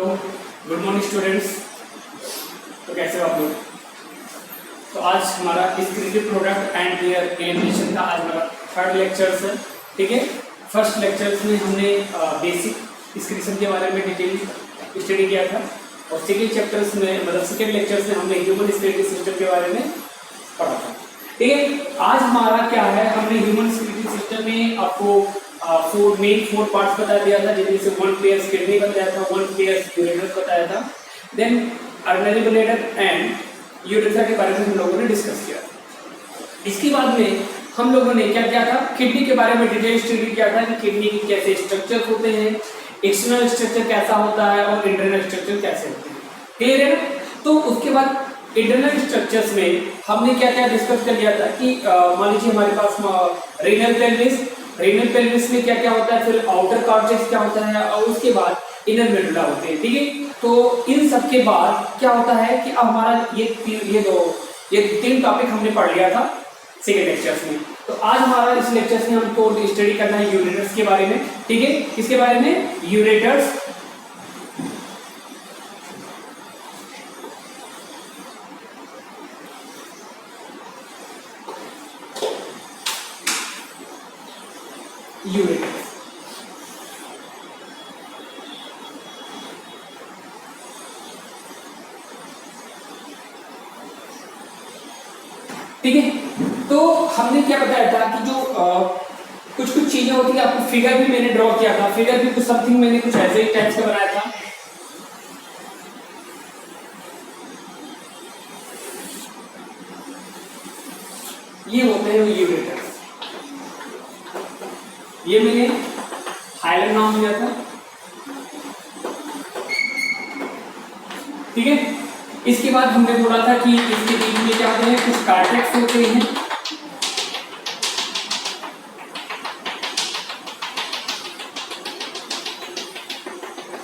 Hello, good morning students. तो कैसे हो आप लोग? तो आज हमारा descriptive product and there elimination का आज हमारा थर्ड लेक्चर्स है। ठीक है, फर्स्ट लेक्चर्स में हमने बेसिक डिस्क्रिप्शन के बारे में डिटेल स्टडी किया था और सेकेंड चैप्टर्स में मतलब सेकेंड लेक्चर्स में हमने ह्यूमन स्केलेटल सिस्टम के बारे में पढ़ा था। ठीक है, आज हमारा क्या है, हमने ह्यूमन स्केलेटल सिस्टम में आपको फोर पार्ट्स बता दिया था, जिनमें से वन पेयर किडनी बताया था, वन पेयर यूरेटर बताया था, देन अर्नरी ब्लैडर एंड यूरेथ्रा के बारे में हम लोगों ने डिस्कस किया था। इसके बाद में हम लोगों ने क्या किया था, किडनी के बारे में डिटेल स्टडी किया था कि किडनी के कैसे स्ट्रक्चर होते हैं, एक्सटर्नल स्ट्रक्चर कैसा होता है और इंटरनल स्ट्रक्चर कैसे होते हैं। क्लियर है ना? तो उसके बाद इंटरनल स्ट्रक्चर्स में हमने क्या क्या डिस्कस कर लिया था कि मान लीजिए हमारे पास रीनल पेल्विस में क्या क्या होता है, फिर आउटर कॉर्टेक्स क्या होता है और उसके बाद इनर मेडुला होते हैं। ठीक है, तो इन सब के बाद क्या होता है कि अब हमारा ये तीन टॉपिक हमने पढ़ लिया था सेकेंड लेक्चर्स में। तो आज हमारा इस लेक्चर्स में हमको स्टडी करना है यूरेटर्स के बारे में। ठीक है, किसके बारे में? यूरेटर्स। ठीक है, तो हमने क्या बताया था कि जो कुछ चीजें होती है, आपको फिगर भी मैंने ड्रॉ किया था, फिगर भी कुछ समथिंग मैंने कुछ ऐसे ही टाइप्स का बनाया था। ये होते हैं यूरेटर्स। ये मैंने हाइलम नाम दिया था। ठीक है, इसके बाद हमने बोला था कि इसके बीच में क्या होते हैं, कुछ कार्टेक्स होते हैं।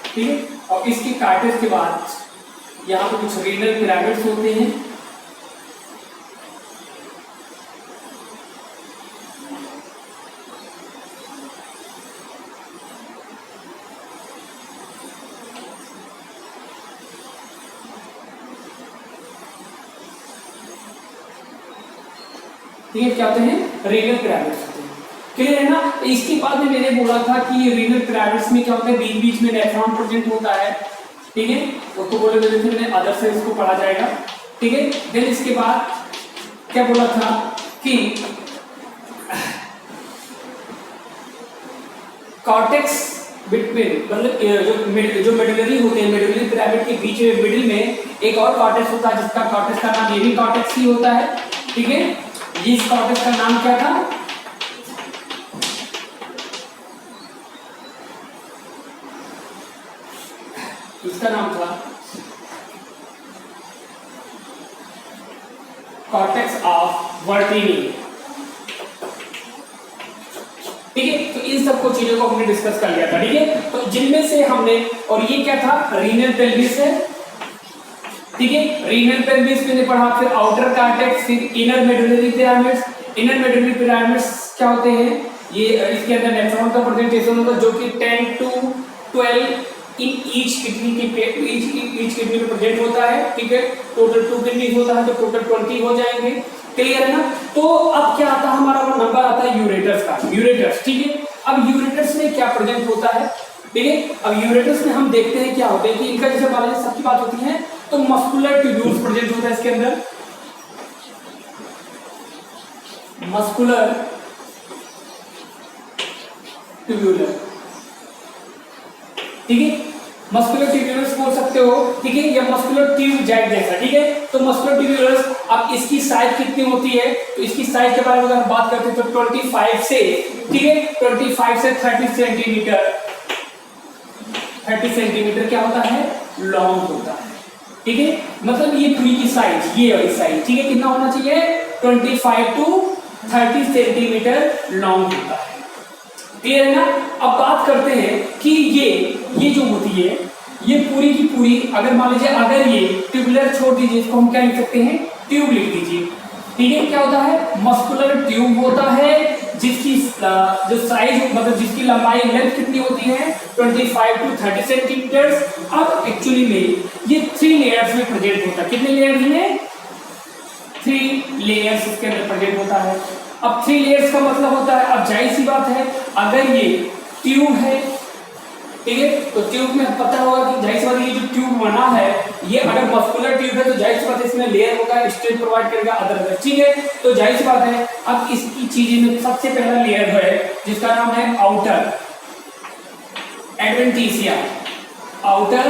ठीक है, और इसके कार्टेक्स के बाद यहाँ पे कुछ रीनल पिरामिड्स होते हैं। ठीक है, क्या होते हैं? रीनल पिरामिड्स होते हैं। क्लियर है ना? इसके बाद में मैंने बोला था कि रीनल पिरामिड्स में क्या होता है, बीच बीच में नेफ्रॉन प्रेजेंट होता है। ठीक है, उसको बोले मैंने अदर से इसको पढ़ा जाएगा। ठीक है, देन इसके बाद क्या बोला था कि कॉर्टेक्स बिटवीन मतलब जो मेडुलरी होते हैं, मेडुलरी पिरामिड के बीच में मिडिल में एक और कॉर्टेक्स होता है, जिसका कॉर्टेक्स का नाम ये भी कॉर्टेक्स ही होता है। ठीक है, इस कॉर्टेक्स का नाम क्या था? इसका नाम था कॉर्टेक्स ऑफ वर्टिनी। ठीक है, तो इन सबको चीजों को हमने डिस्कस कर लिया था। ठीक है, तो जिनमें से हमने, और ये क्या था, रीनल पेल्विस है। ठीक है, रीनल पेल्विस मैंने पढ़ा, फिर आउटर कॉर्टेक्स, फिर inner medullary pyramids. Inner medullary pyramids क्या होते हैं? ये इसके अंदर नेफ्रॉन का प्रेजेंटेशन होगा, जो कि 10 to 12 इन ईच किडनी में प्रेजेंट होता है। ठीक है, टोटल 2 किडनी होता है तो टोटल 20 हो जाएंगे। क्लियर है ना? तो अब क्या आता है, हमारा वो नंबर आता है यूरेटर्स का। यूरेटर्स, ठीक है, अब यूरेटर्स में क्या प्रेजेंट होता है? ठीक है, अब यूरेटर्स में हम देखते हैं क्या होता है कि इनका जैसे बारे में सबकी बात होती है तो मस्कुलर ट्यूब्यूल्स प्रेजेंट होता है इसके अंदर। Muscular tubular. ठीक है, मस्कुलर ट्यूब्यूलर्स बोल सकते हो। ठीक है, या मस्कुलर ट्यूब जैक जैसा। ठीक है, तो मस्कुलर ट्यूब्यूलर्स, अब इसकी साइज कितनी होती है, तो इसकी साइज के बारे में अगर हम बात करते हैं तो 25 से, ठीक है, 25 से 30 सेंटीमीटर, 30 सेंटीमीटर क्या होता है, लॉन्ग होता है। ठीक है, मतलब ये पूरी की साइज, ये वाली साइज, ठीक है, कितना होना चाहिए, 25 to 30 सेंटीमीटर लॉन्ग होता है। क्लियर है ना? अब बात करते हैं कि ये जो होती है, ये पूरी की पूरी, अगर मान लीजिए अगर ये ट्यूबुलर छोड़ दीजिए, इसको हम क्या लिख सकते हैं, ट्यूब लिख दीजिए। ठीक है, क्या होता है, मस्कुलर ट्यूब होता है जिसकी जो साइज मतलब जिसकी लंबाई लेंथ कितनी होती है 25 to 30 सेंटीमीटर। अब एक्चुअली में ये 3 लेयर्स में प्रेजेंट होता है। कितने लेयर्स में? 3 लेयर्स इसके अंदर प्रेजेंट होता है। अब 3 लेयर्स का मतलब होता है, अब जाहिर सी बात है अगर ये ट्यूब है, ठीक है, तो ट्यूब में पता होगा कि जाहिर सी बात है ये जो ट्यूब बना है ये अगर मस्कुलर ट्यूब है तो जाहिर सी बात है इसमें लेयर होगा, स्ट्रेंथ प्रोवाइड करेगा अदर, ठीक है, तो जाहिर सी बात है। अब इसकी चीजें में सबसे पहला लेयर है जिसका नाम है आउटर एडवेंटिशिया, आउटर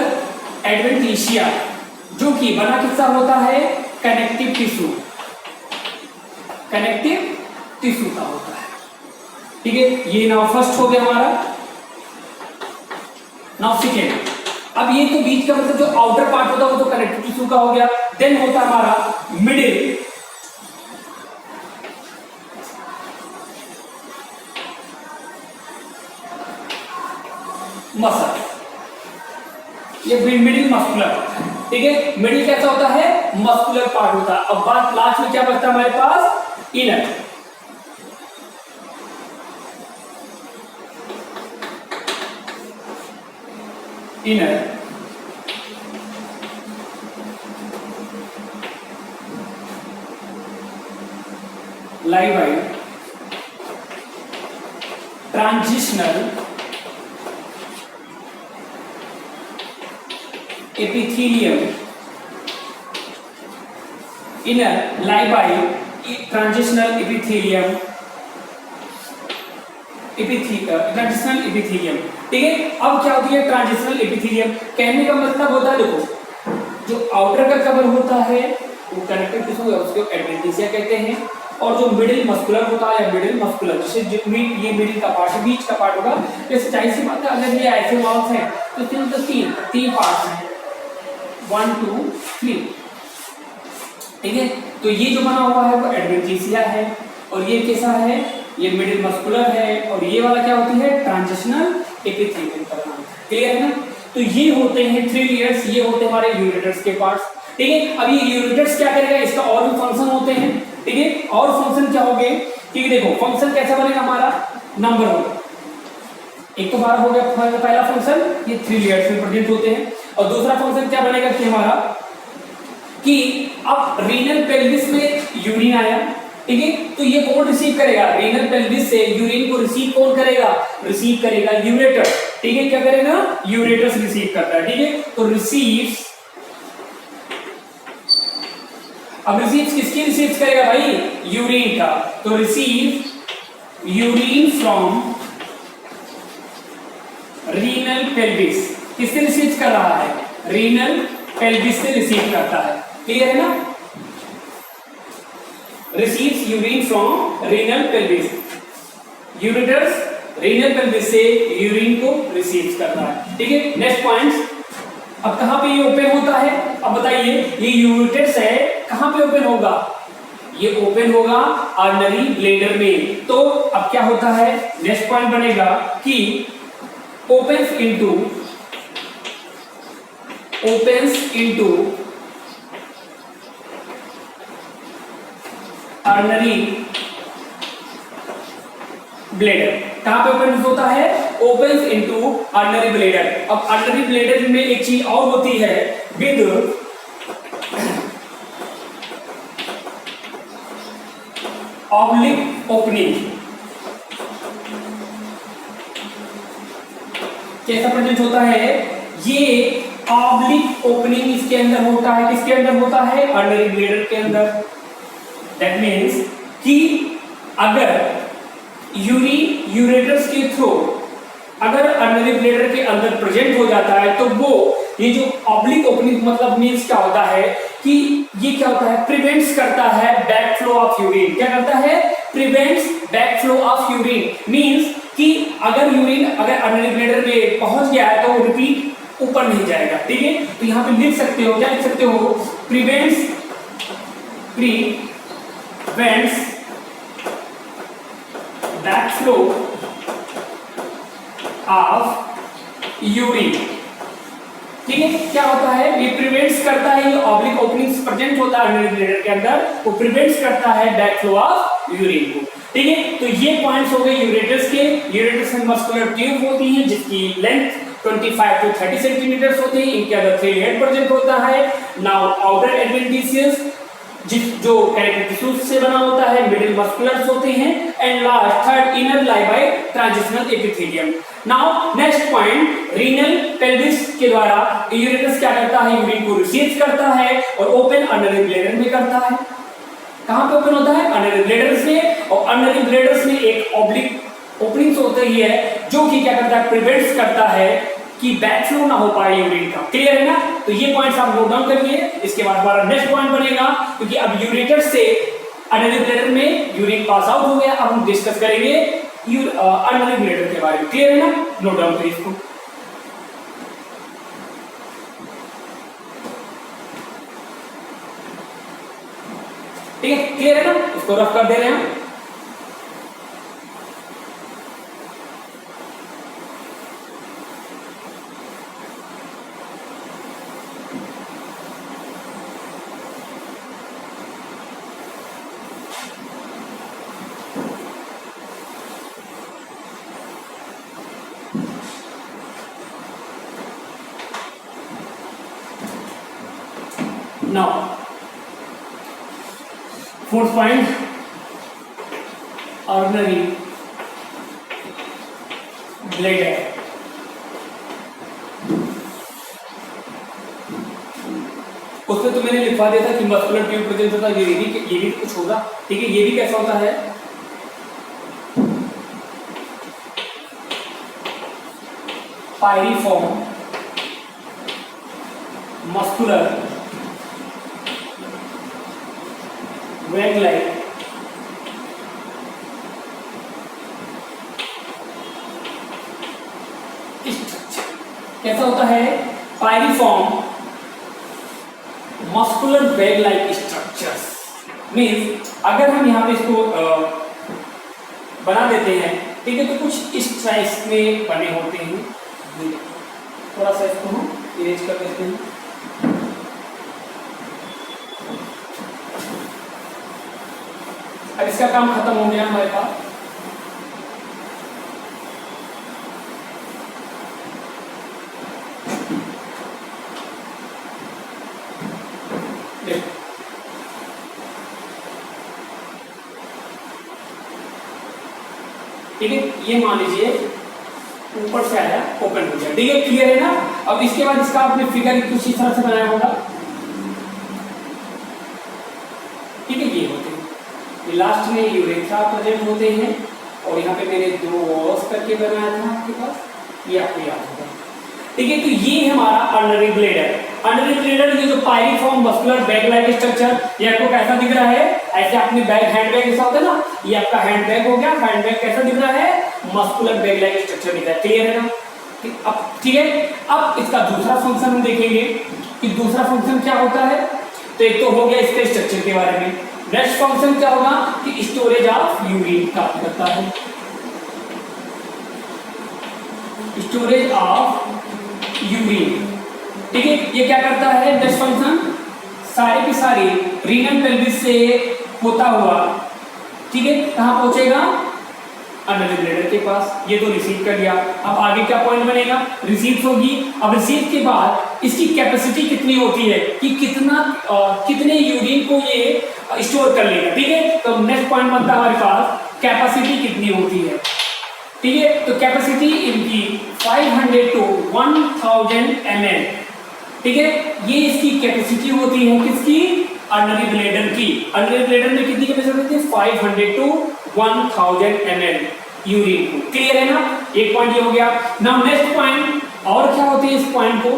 एडवेंटिशिया, जो कि बना किसका होता है? कनेक्टिव टिश्यू, कनेक्टिव टिश्यू का होता है, ठीक है। ये नाउ फर्स्ट हो गया हमारा। नाउ सेकेंड, अब ये तो बीच का मतलब जो आउटर पार्ट होता है वो तो कनेक्टिव टिश्यू का हो गया। देन होता है हमारा मिडिल, मसल, ये मिडिल मस्कुलर, ठीक है। मिडिल कैसा होता है? मस्कुलर पार्ट होता है। अब बात लास्ट में क्या बचता है हमारे पास? Inner, inner lined by transitional epithelium, inner lined by transitional epithelium, transitional epithelium, ठीक है। अब क्या होती है ट्रांजिशनल एपिथेलियम? कहने का मतलब होता है देखो जो आउटर का कवर होता है वो कनेक्टिव टिश्यू है, उसको एडवेंटिशिया कहते हैं, और जो मिडिल मस्कुलर होता है या मिडिल मस्कुलर जिसे ये मिडिल का पार्ट बीच का पार्ट होगा। जैसे जाहिर सी बात है अगर ये ऐसे वॉल्स हैं तो तीन पार्ट्स हैं, 1 2 3, ठीक है। तो ये जो बना हुआ है वो एडवेंटिशिया है, और ये कैसा है? ये मिडिल मस्कुलर है, और ये वाला क्या होती है? ट्रांजिशनल एपिथेलियम का नाम, क्लियर है ना। तो ये होते हैं 3 लेयर्स, ये होते हैं हमारे यूरेटर्स के पार्ट्स, ठीक है। अब ये यूरेटर्स क्या करेगा? इसका और भी फंक्शन होते हैं, ठीक है। और फंक्शन क्या होंगे? ठीक है, देखो फंक्शन कैसा बनेगा हमारा? नंबर होगा, एक तो हमारा हो गया पहला फंक्शन, ये 3 लेयर्स में प्रेजेंट होते हैं, और दूसरा फंक्शन क्या बनेगा कि हमारा कि अब रीनल पेल्विस में यूरिन आया, ठीक है, तो ये कौन रिसीव करेगा? रीनल पेल्विस से यूरिन को रिसीव कौन करेगा? रिसीव करेगा यूरेटर, ठीक है। क्या करेगा? यूरेटर्स रिसीव करता है, ठीक है। तो रिसीव्स, अब रिसीव्स किसकी रिसीव करेगा भाई? यूरिन का, तो receive urine from renal pelvis, किससे रिसीव कर रहा है? रीनल पेल्विस से रिसीव करता है, क्लियर है ना। Receives urine from renal pelvis, ureters renal pelvis से यूरिन को रिसीव करता है, ठीक है। नेक्स्ट पॉइंट, अब कहां पे ये ओपन होता है? अब बताइए ये यूरेटर्स है, कहां पे ओपन होगा? ये ओपन होगा अर्नरी ब्लेडर में। तो अब क्या होता है? नेक्स्ट पॉइंट बनेगा कि opens into अर्नरी ब्लेडर। कहां पे ओपन होता है? opens into urinary bladder. अब अर्नरी ब्लेडर में एक चीज और होती है विद ऑब्लिक ओपनिंग। कैसा प्रेजेंट होता है? ये ऑब्लिक ओपनिंग इसके अंदर होता है, किसके अंदर होता है? अर्नरी ब्लेडर के अंदर। दैट मीन्स कि अगर यूरेटर्स के थ्रू अगर अर्नरी ब्लेडर के अंदर प्रेजेंट हो जाता है तो वो ये जो ऑब्लिक ओपनिंग मतलब मीन्स क्या होता है कि ये क्या होता है? प्रिवेंट्स करता है बैक फ्लो ऑफ यूरिन। क्या करता है? Prevents back flow of urine. Means कि अगर यूरिन अगर अर्नरी ब्लेडर में पहुंच गया है तो वो रिपीट ऊपर नहीं जाएगा, ठीक है। तो यहाँ पे लिख सकते हो, क्या लिख सकते हो? Prevents back flow of urine, ठीक है। क्या होता है? ये प्रिवेंट्स करता है, ये ऑब्लिक ओपनिंग्स प्रेजेंट होता है अर्नरी ब्लेडर के अंदर, वो प्रिवेंट्स करता है बैक फ्लो ऑफ यूरिन को, ठीक है। तो ये पॉइंट्स हो गए यूरेटस के। यूरेटस में मस्कुलर ट्यूब होती है जिसकी लेंथ 25 to 30 सेंटीमीटर होती है। इनके अंदर 3 हेड प्रेजेंट होता है। नाउ आउटर एडवेंटिशियस जो कैरेक्टर टिश्यूज से बना होता है, मिडिल मस्कुलर्स होते हैं, and last third inner lie by transitional epithelium. Now next point, renal pelvis के द्वारा यूरेटस क्या करता है, यूरिन को रिसीव करता है और ओपन अनरी ब्लैडर में करता है। कहां पे ओपन होता है, अनरी ब्लैडर्स में, और अनरी ब्लैडर्स में एक ऑब्लिक ओपनिंग्स होती है जो कि क्या करता है, प्रिवेंट्स करता है कि बैक फ्लो ना हो पाए यूरिन का। क्लियर है ना। तो ये पॉइंट्स आप नोट डाउन करिए। इसके बाद हमारा नेक्स्ट पॉइंट बनेगा, क्योंकि अब यूरेटस से अनरी ब्लैडर में यूरिन पास आउट हो गया, अब हम डिस्कस करेंगे अनरी ब्लैडर के बारे में। क्लियर है ना, नोट डाउन करिए इसको। ठीक है, क्लियर है ना, इसको रफ कर दे रहे हैं हम। Now, fourth point, ordinary bladder. उसमें तो मैंने लिखवा दिया था कि मस्कुलर ट्यूब प्रेजेंट होता है, ये भी कुछ होगा। ठीक है, ये भी कैसा होता है, pyriform muscular bag like structure. कैसा होता है, pyriform muscular bag like structures. Means अगर हम यहाँ पे इसको बना देते हैं, ठीक है, तो कुछ इस साइज में बने होते हैं। थोड़ा सा इसको हम इरेज कर देते हैं। अब इसका काम खत्म हो गया हमारे पास। ठीक है, ये मान लीजिए ऊपर से आया, ओपन हो गया। ठीक है, क्लियर है ना। अब इसके बाद इसका आपने फिगर कुछ इस तरह से बनाया होगा। ठीक है, ये होते हैं, ये लास्ट में यूरेथ्रा प्रेजेंट होते हैं, और यहाँ पे मैंने 2 वॉल्स करके बनाया था आपके पास, ये आपको याद होगा। ठीक है, तो ये हमारा अनरी ब्लैडर। अनरी ब्लैडर ये जो पायरिफॉर्म मस्कुलर बैग लाइक स्ट्रक्चर, ये आपको कैसा दिख रहा है, ऐसे अपने बैग हैंड बैग जैसा होता है ना, ये आपका हैंड बैग हो गया। हैंड बैग कैसा दिख रहा है, मस्कुलर बैग लाइक स्ट्रक्चर दिख रहा है। क्लियर है ना। अब ठीक है, अब इसका दूसरा फंक्शन हम देखेंगे कि दूसरा फंक्शन क्या होता है। तो एक तो हो गया इसके स्ट्रक्चर के बारे में। नेक्स्ट फंक्शन क्या होगा कि स्टोरेज ऑफ यूरिन प्राप्त करता है, स्टोरेज ऑफ यूरिन। ठीक है, ये क्या करता है, नेक्स्ट फंक्शन सारे की सारी रीनल पेल्विस से होता हुआ, ठीक है, कहां पहुंचेगा, अनरी ब्लैडर के पास। ये तो रिसीव कर लिया। अब आगे क्या पॉइंट बनेगा, रिसीव होगी। अब रिसीव के बाद इसकी कैपेसिटी कितनी होती है कि कितने यूरिन को ये स्टोर कर लेगा। ठीक है, तो नेक्स्ट पॉइंट बनता है हमारे पास, कैपेसिटी कितनी होती है। ठीक है, तो कैपेसिटी इनकी 500 to 1000 ml। ठीक है, ये इसकी कैपेसिटी होती है किसकी, अनरी ब्लैडर की। अनरी ब्लैडर में कितनी कैपेसिटी होती है, 500 to 1000 ml यूरिन को। क्लियर है ना, एक पॉइंट ये हो गया। नाउ नेक्स्ट पॉइंट, और क्या होती है इस पॉइंट को,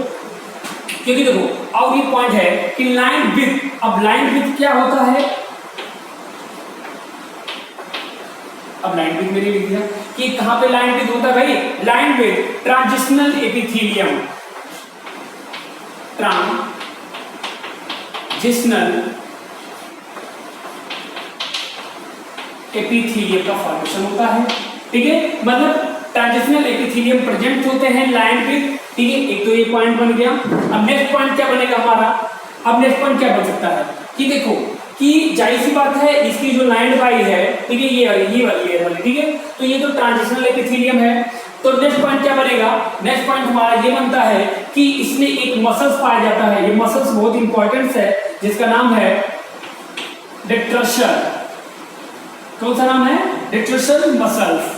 क्योंकि देखो और ये पॉइंट है कि लाइन विड्थ। अब लाइन विड्थ क्या होता है, अब लाइन विड्थ मेरी लिख दिया कि कहां पे लाइन विड्थ होता है भाई, line width transitional epithelium, transitional epithelium का फॉर्मेशन होता है। ठीक है, मतलब ट्रांजिशनल एपिथेलियम प्रेजेंट होते हैं लाइन विड्थ। ठीक है, एक तो ये पॉइंट बन गया। अब नेक्स्ट पॉइंट क्या बनेगा हमारा, अब नेक्स्ट पॉइंट क्या बन सकता है कि देखो कि जाहिर सी बात है इसकी जो लैंड बाई है, ठीक है, ये वाली, ठीक है, तो ये तो ट्रांजिशनल एपिथेलियम है। तो नेक्स्ट पॉइंट क्या बनेगा, नेक्स्ट पॉइंट हमारा ये बनता है कि इसमें एक मसल्स पाया जाता है, ये मसल्स बहुत इंपॉर्टेंट है, जिसका नाम है डेट्रसर। कौन सा नाम है, डेट्रसर मसल्स,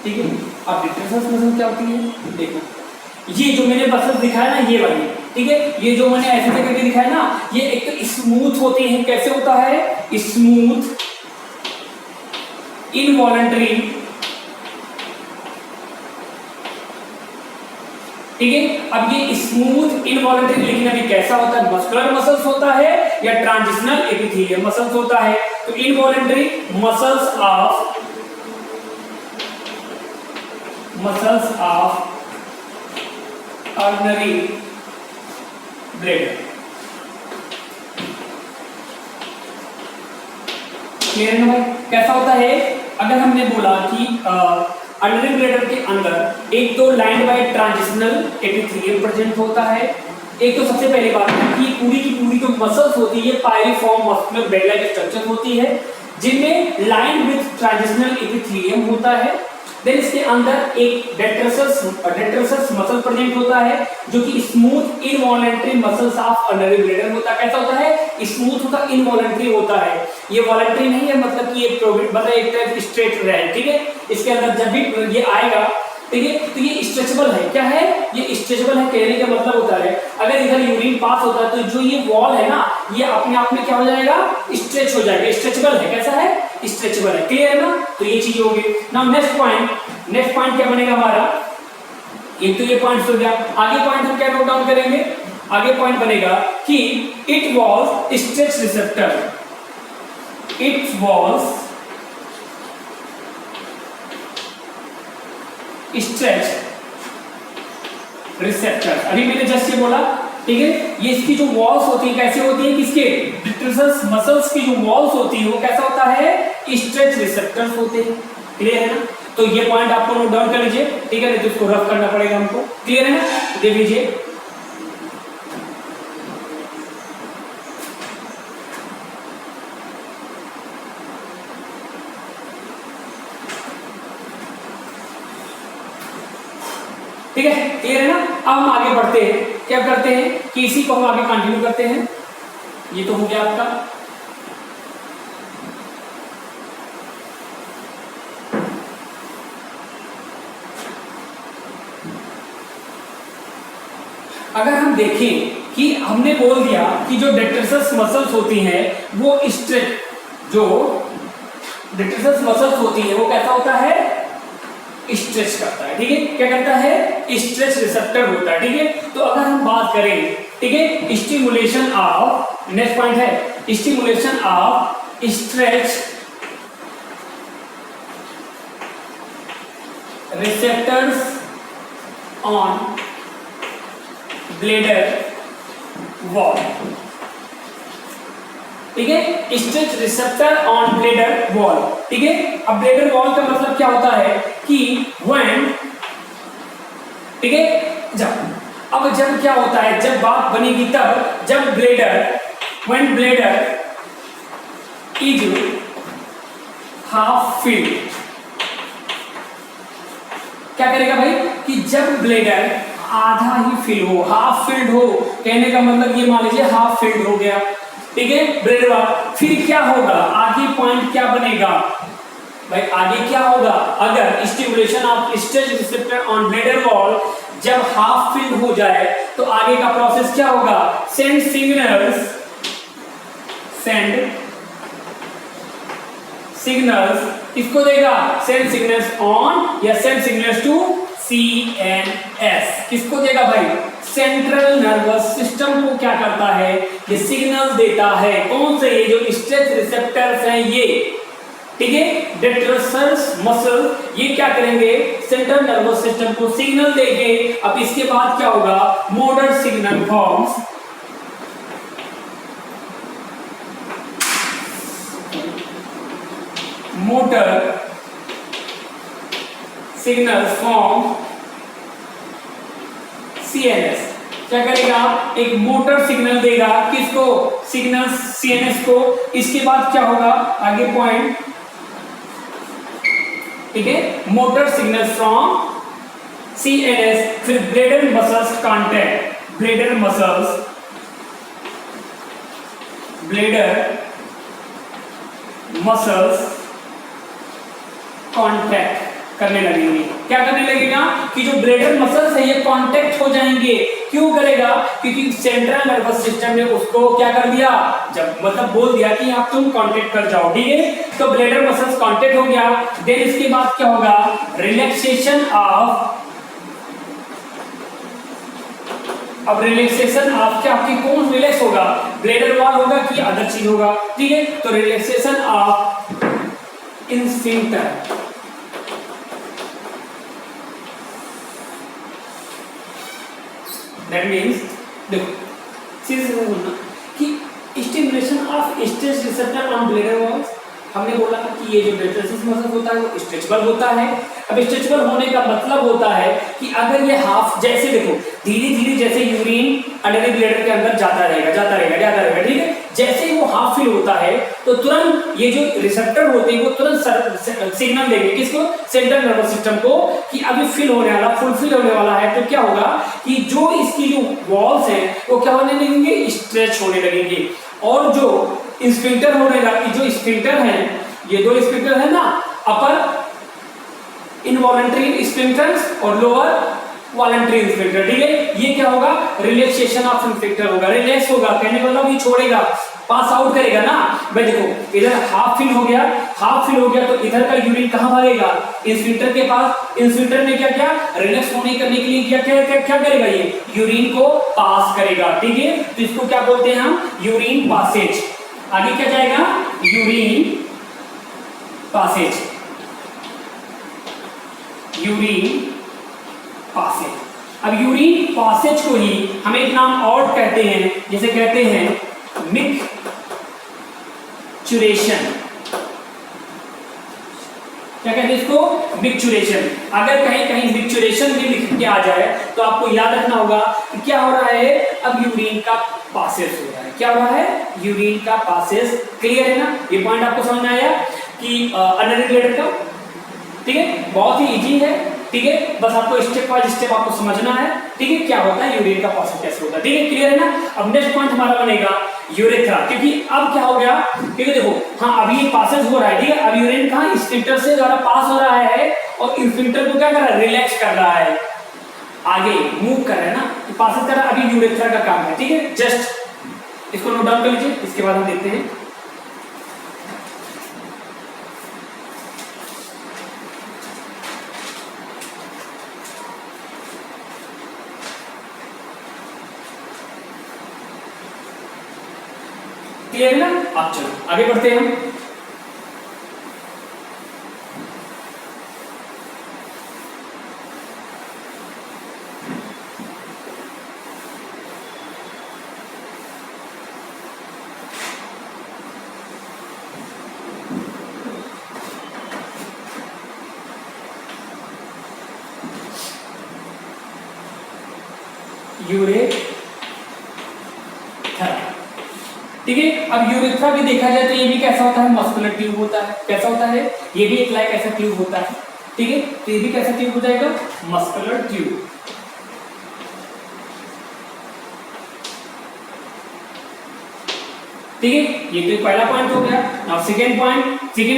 ठीक है। अब डेट्रसर मसल क्या होती है, देखो ये जो मैंने मसल्स दिखाया ना, ये वाली, ठीक है, ये जो मैंने ऐसे करके दिखाया ना, ये एक तो स्मूथ होते हैं, कैसे होता है, स्मूथ इनवॉलंटरी, ठीक है। अब ये स्मूथ इनवॉलंटरी, लेकिन अभी कैसा होता है, मस्कुलर मसल्स होता है या ट्रांजिशनल एपिथेलियम मसल्स होता है। तो involuntary muscles of ordinary bladder, clear है ना भाई, कैसा होता है। अगर हमने बोला कि ऑर्डिनरी ब्लेडर के अंदर एक तो lined by transitional epithelium present होता है, एक तो सबसे पहली बात है कि पूरी की पूरी जो मसल्स होती है pyriform muscular bed like structure होती है, जिनमें लाइंड विद ट्रांजिशनल एपिथेलियम होता है। देन इसके अंदर एक डेट्रसस मसल प्रेजेंट होता है, जो कि smooth involuntary muscles of ordinary bladder होता है। कैसा होता है, स्मूथ होता है, इनवॉलंटरी होता है, ये वॉलंटरी नहीं है, मतलब कि ये मतलब एक टाइप स्ट्रेट रहे, ठीक है। इसके अंदर जब भी ये आएगा, ठीक है, तो ये स्ट्रेचेबल है, क्या है, ये स्ट्रेचेबल है, कहने का मतलब होता है अगर इधर यूरिन पास होता है तो जो ये वॉल है ना, ये अपने आप में क्या हो जाएगा, स्ट्रेच हो जाएगा, स्ट्रेचेबल है, कैसा है, स्ट्रेचेबल है, क्लियर है ना। तो ये चीज होगी। नाउ नेक्स्ट पॉइंट क्या बनेगा हमारा, एक तो ये पॉइंट हो गया, आगे पॉइंट हम क्या नोट डाउन करेंगे, आगे पॉइंट बनेगा कि it was stretch receptor, it was stretch receptor. अभी मैंने जस्ट ये बोला, ठीक है, ये इसकी जो वॉल्स होती है कैसे होती है, किसके, डेट्रसस मसल्स की जो वॉल्स होती है वो कैसा होता है, स्ट्रेच रिसेप्टर्स होते हैं, क्लियर है ना। तो ये पॉइंट आपको नोट डाउन कर लीजिए, ठीक है, नहीं तो इसको रफ करना पड़ेगा हमको, क्लियर है ना, देख लीजिए। ठीक है, क्लियर है ना। अब हम आगे बढ़ते हैं, क्या करते हैं कि इसी को हम आगे कंटिन्यू करते हैं। ये तो हो गया आपका, अगर हम देखें कि हमने बोल दिया कि जो डेट्रसस मसल्स होती हैं वो स्ट्रेच, जो डेट्रसस मसल्स होती है वो कैसा होता है, स्ट्रेच करता है, ठीक है, क्या करता है, स्ट्रेच रिसेप्टर होता है, ठीक है। तो अगर हम बात करें, ठीक है, स्टिमुलेशन ऑफ, नेक्स्ट पॉइंट है stimulation of stretch receptors on bladder wall, ठीक है, stretch receptor on bladder wall, ठीक है। अब ब्लेडर वॉल का मतलब क्या होता है कि व्हेन, ठीक है, जब क्या होता है, जब बात बनेगी तब जब bladder, when bladder is half filled, क्या करेगा भाई कि जब ब्लेडर आधा ही फिल हो, हाफ फिल्ड हो, कहने का मतलब ये मान लीजिए हाफ फिल्ड हो गया, ठीक है, ब्लेडर वॉल, फिर क्या होगा, आगे पॉइंट क्या बनेगा भाई, आगे क्या होगा, अगर stimulation of stretch receptor on bladder wall जब हाफ फिल्ड हो जाए तो आगे का प्रोसेस क्या होगा, सेंड सिग्नल्स किसको देगा, सेंड सिग्नल्स ऑन या सेंड सिग्नल्स टू CNS, किसको देगा भाई, सेंट्रल नर्वस सिस्टम को क्या करता है, ये सिग्नल देता है, कौन से, ये जो स्ट्रेच रिसेप्टर्स हैं ये, ठीक है, डेट्रसस मसल, ये क्या करेंगे, सेंट्रल नर्वस सिस्टम को सिग्नल देंगे। अब इसके बाद क्या होगा, motor signal forms, motor signal from CNS, क्या करेगा, एक मोटर सिग्नल देगा, किसको, सिग्नल सीएनएस को। इसके बाद क्या होगा आगे पॉइंट, ठीक है, मोटर सिग्नल फ्रॉम सीएनएस, फिर bladder muscles contact, bladder muscles contact करने लगेंगे। क्या करने लगेगा कि जो ब्लेडर मसल्स है ये कांटेक्ट हो जाएंगे। क्यों करेगा, क्योंकि सेंट्रल नर्वस सिस्टम ने उसको क्या कर दिया, जब मतलब बोल दिया कि आप तुम कांटेक्ट कर जाओ, ठीक है। तो ब्लेडर मसल्स कांटेक्ट हो गया। देन इसके बाद क्या होगा, रिलैक्सेशन ऑफ, अब रिलैक्सेशन ऑफ क्या, आपकी कौन रिलैक्स होगा, ब्लेडर वॉल होगा कि अदर चीज होगा, ठीक है। तो relaxation of sphincter, that means, देखो सीधे सीधे बोलना कि stimulation of stretch receptor on bladder walls, हमने बोला कि ये जो डेल्टासिस मसल होता है वो स्ट्रेचेबल होता है। अब स्ट्रेचेबल होने का मतलब होता है कि अगर ये हाफ, जैसे देखो धीरे धीरे जैसे यूरिन अंडर ब्लेडर के अंदर जाता रहेगा, ठीक है। जैसे ही वो हाफ फिल होता है तो तुरंत ये जो रिसेप्टर होते हैं वो तुरंत सिग्नल देंगे, किसको, सेंट्रल नर्वस सिस्टम को, कि अभी फिल होने वाला, फुलफिल होने वाला है। तो क्या होगा कि जो इसकी जो वॉल्स हैं वो क्या होने लगेंगे, स्ट्रेच होने लगेंगे। और जो स्फिंक्टर होने लगा, जो स्फिंक्टर है, ये दो स्फिंक्टर है ना, अपर इनवॉलंटरी स्फिंक्टर्स और लोअर वॉलंटरी स्फिंक्टर, ठीक है। ये क्या होगा, रिलैक्सेशन ऑफ स्फिंक्टर होगा, रिलैक्स होगा, कहने का मतलब ये छोड़ेगा, पास आउट करेगा ना। भाई देखो इधर हाफ फिल हो गया, तो इधर का यूरिन कहां भागेगा, स्फिंक्टर के पास। स्फिंक्टर ने क्या किया, रिलैक्स होने करने के लिए क्या करेगा, ये यूरिन को पास करेगा, ठीक है। तो इसको क्या बोलते हैं हम, यूरिन पासेज। आगे क्या जाएगा, यूरिन पासेज, अब यूरिन पासेज को ही हम एक नाम और कहते हैं, जैसे कहते हैं मिक्चुरेशन। क्या कहते हैं इसको, मिक्चुरेशन। अगर कहीं कहीं मिक्चुरेशन भी लिख के आ जाए तो आपको याद रखना होगा कि क्या हो रहा है, अब यूरिन का पासेज हो रहा है। क्या हो रहा है, यूरिन का पासेज। क्लियर है ना, ये पॉइंट आपको समझ में आया कि अंडर ब्लेडर का, ठीक है, बहुत ही इजी है, ठीक है। बस आपको स्टेप बाय स्टेप आपको समझना है, ठीक है, क्या होता है यूरिन का पासेज कैसे होता है, ठीक है। क्लियर है ना। अब नेक्स्ट पॉइंट हमारा बनेगा यूरेथ्रा, क्योंकि अब क्या हो गया, क्योंकि देखो हाँ अभी ये पासेज हो रहा है, ठीक है। अब यूरिन कहाँ, स्फिंक्टर से द्वारा पास हो रहा है और स्फिंक्टर को क्या कर रहा है, रिलैक्स कर रहा है, आगे मूव कर रहा है ना, तो पासेज कर रहा है। अभी यूरेथ्रा का काम है, ठीक है। जस्ट इसको नोट डाउन कर लीजिए, इसके बाद हम देखते हैं। क्लियर है ना। आप चलो आगे बढ़ते हैं हम। यूरेथ्रा, ठीक है। अब यूरेथ्रा भी देखा जाए तो ये भी कैसा होता है, मस्कुलर ट्यूब होता है। कैसा होता है, ये भी एक लाइक ऐसा ट्यूब होता है, ठीक है। तो ये भी कैसा ट्यूब हो जाएगा, मस्कुलर ट्यूब, ठीक है। ये तो पहला पॉइंट हो गया। नाउ सेकंड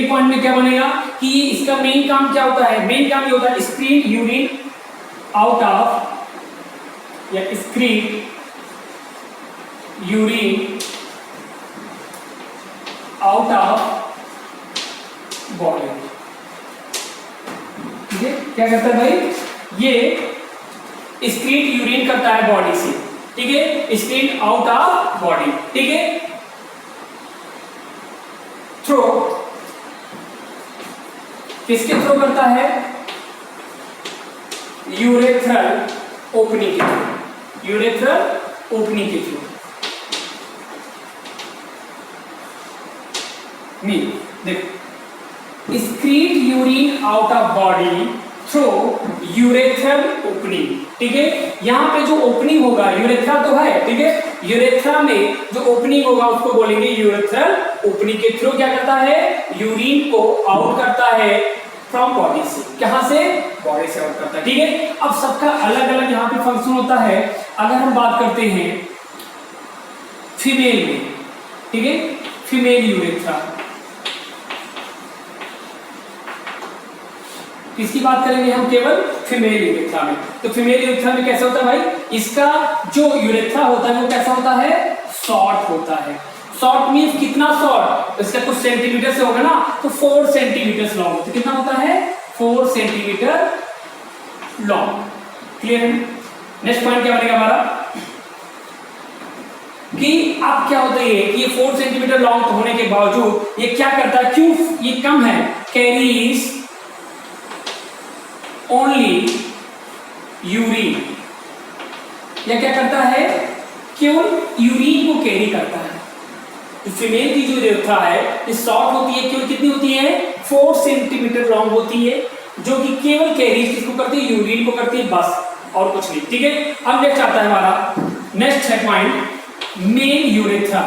पॉइंट में क्या बनेगा कि इसका मेन काम क्या होता है, मेन काम ये होता है स्क्रीन यूरिन आउट ऑफ, या screen urine out of body, ठीक है। क्या करता है भाई, ये स्क्रीन यूरिन करता है बॉडी से, ठीक है, स्क्रीन आउट ऑफ बॉडी, ठीक है। थ्रो किसके थ्रो करता है, यूरेथ्रल ओपनिंग के थ्रू, यूरेथ्रल ओपनिंग के थ्रू। देखो screen urine out of body through urethral opening, ठीक है। यहाँ पे जो ओपनिंग होगा, यूरेथ्रा तो है, ठीक है, यूरेथ्रा में जो ओपनिंग होगा उसको बोलेंगे यूरेथ्रल ओपनिंग। के थ्रू क्या करता है, यूरिन को आउट करता है फ्रॉम बॉडी से। कहां से, बॉडी से आउट करता है, ठीक है। अब सबका अलग अलग यहाँ पे फंक्शन होता है। अगर हम बात करते हैं फीमेल में, ठीक है, फीमेल यूरेथ्रा, इसकी बात करेंगे हम केवल फीमेल यूरेथ्रा में। तो फीमेल यूरेथ्रा में कैसा होता है भाई, इसका जो यूरेथ्रा होता है वो कैसा होता है, शॉर्ट होता है। शॉर्ट मींस कितना शॉर्ट, इसका कुछ सेंटीमीटर से होगा ना, तो 4 सेंटीमीटर लॉन्ग। तो कितना होता है, 4 सेंटीमीटर लॉन्ग। क्लियर है। नेक्स्ट पॉइंट क्या बनेगा हमारा, कि अब क्या होता है कि ये 4 सेंटीमीटर लॉन्ग होने के बावजूद ये क्या करता है, क्यों ये कम है, कैरीज ओनली यूरिन, या क्या करता है, केवल यूरिन को कैरी करता है। तो फीमेल की जो यूरेथ्रा है ये शॉर्ट होती है, केवल कितनी होती है, 4 सेंटीमीटर लॉन्ग होती है, जो कि केवल कैरी किसको करती है, यूरिन को करती है, बस और कुछ नहीं, ठीक है। अब नेक्स्ट आता है हमारा, नेक्स्ट है पॉइंट मेल यूरेथ्रा।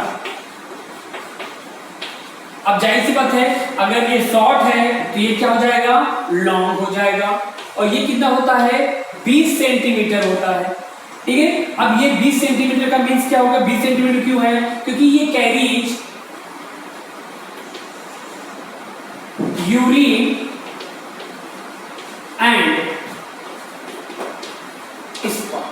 अब जाहिर सी बात है, अगर ये शॉर्ट है तो ये क्या हो जाएगा, लॉन्ग हो जाएगा। और ये कितना होता है, 20 सेंटीमीटर होता है, ठीक है। अब ये 20 सेंटीमीटर का मीन्स क्या होगा, 20 सेंटीमीटर क्यों है, क्योंकि ये कैरीज यूरिन एंड स्पर्म।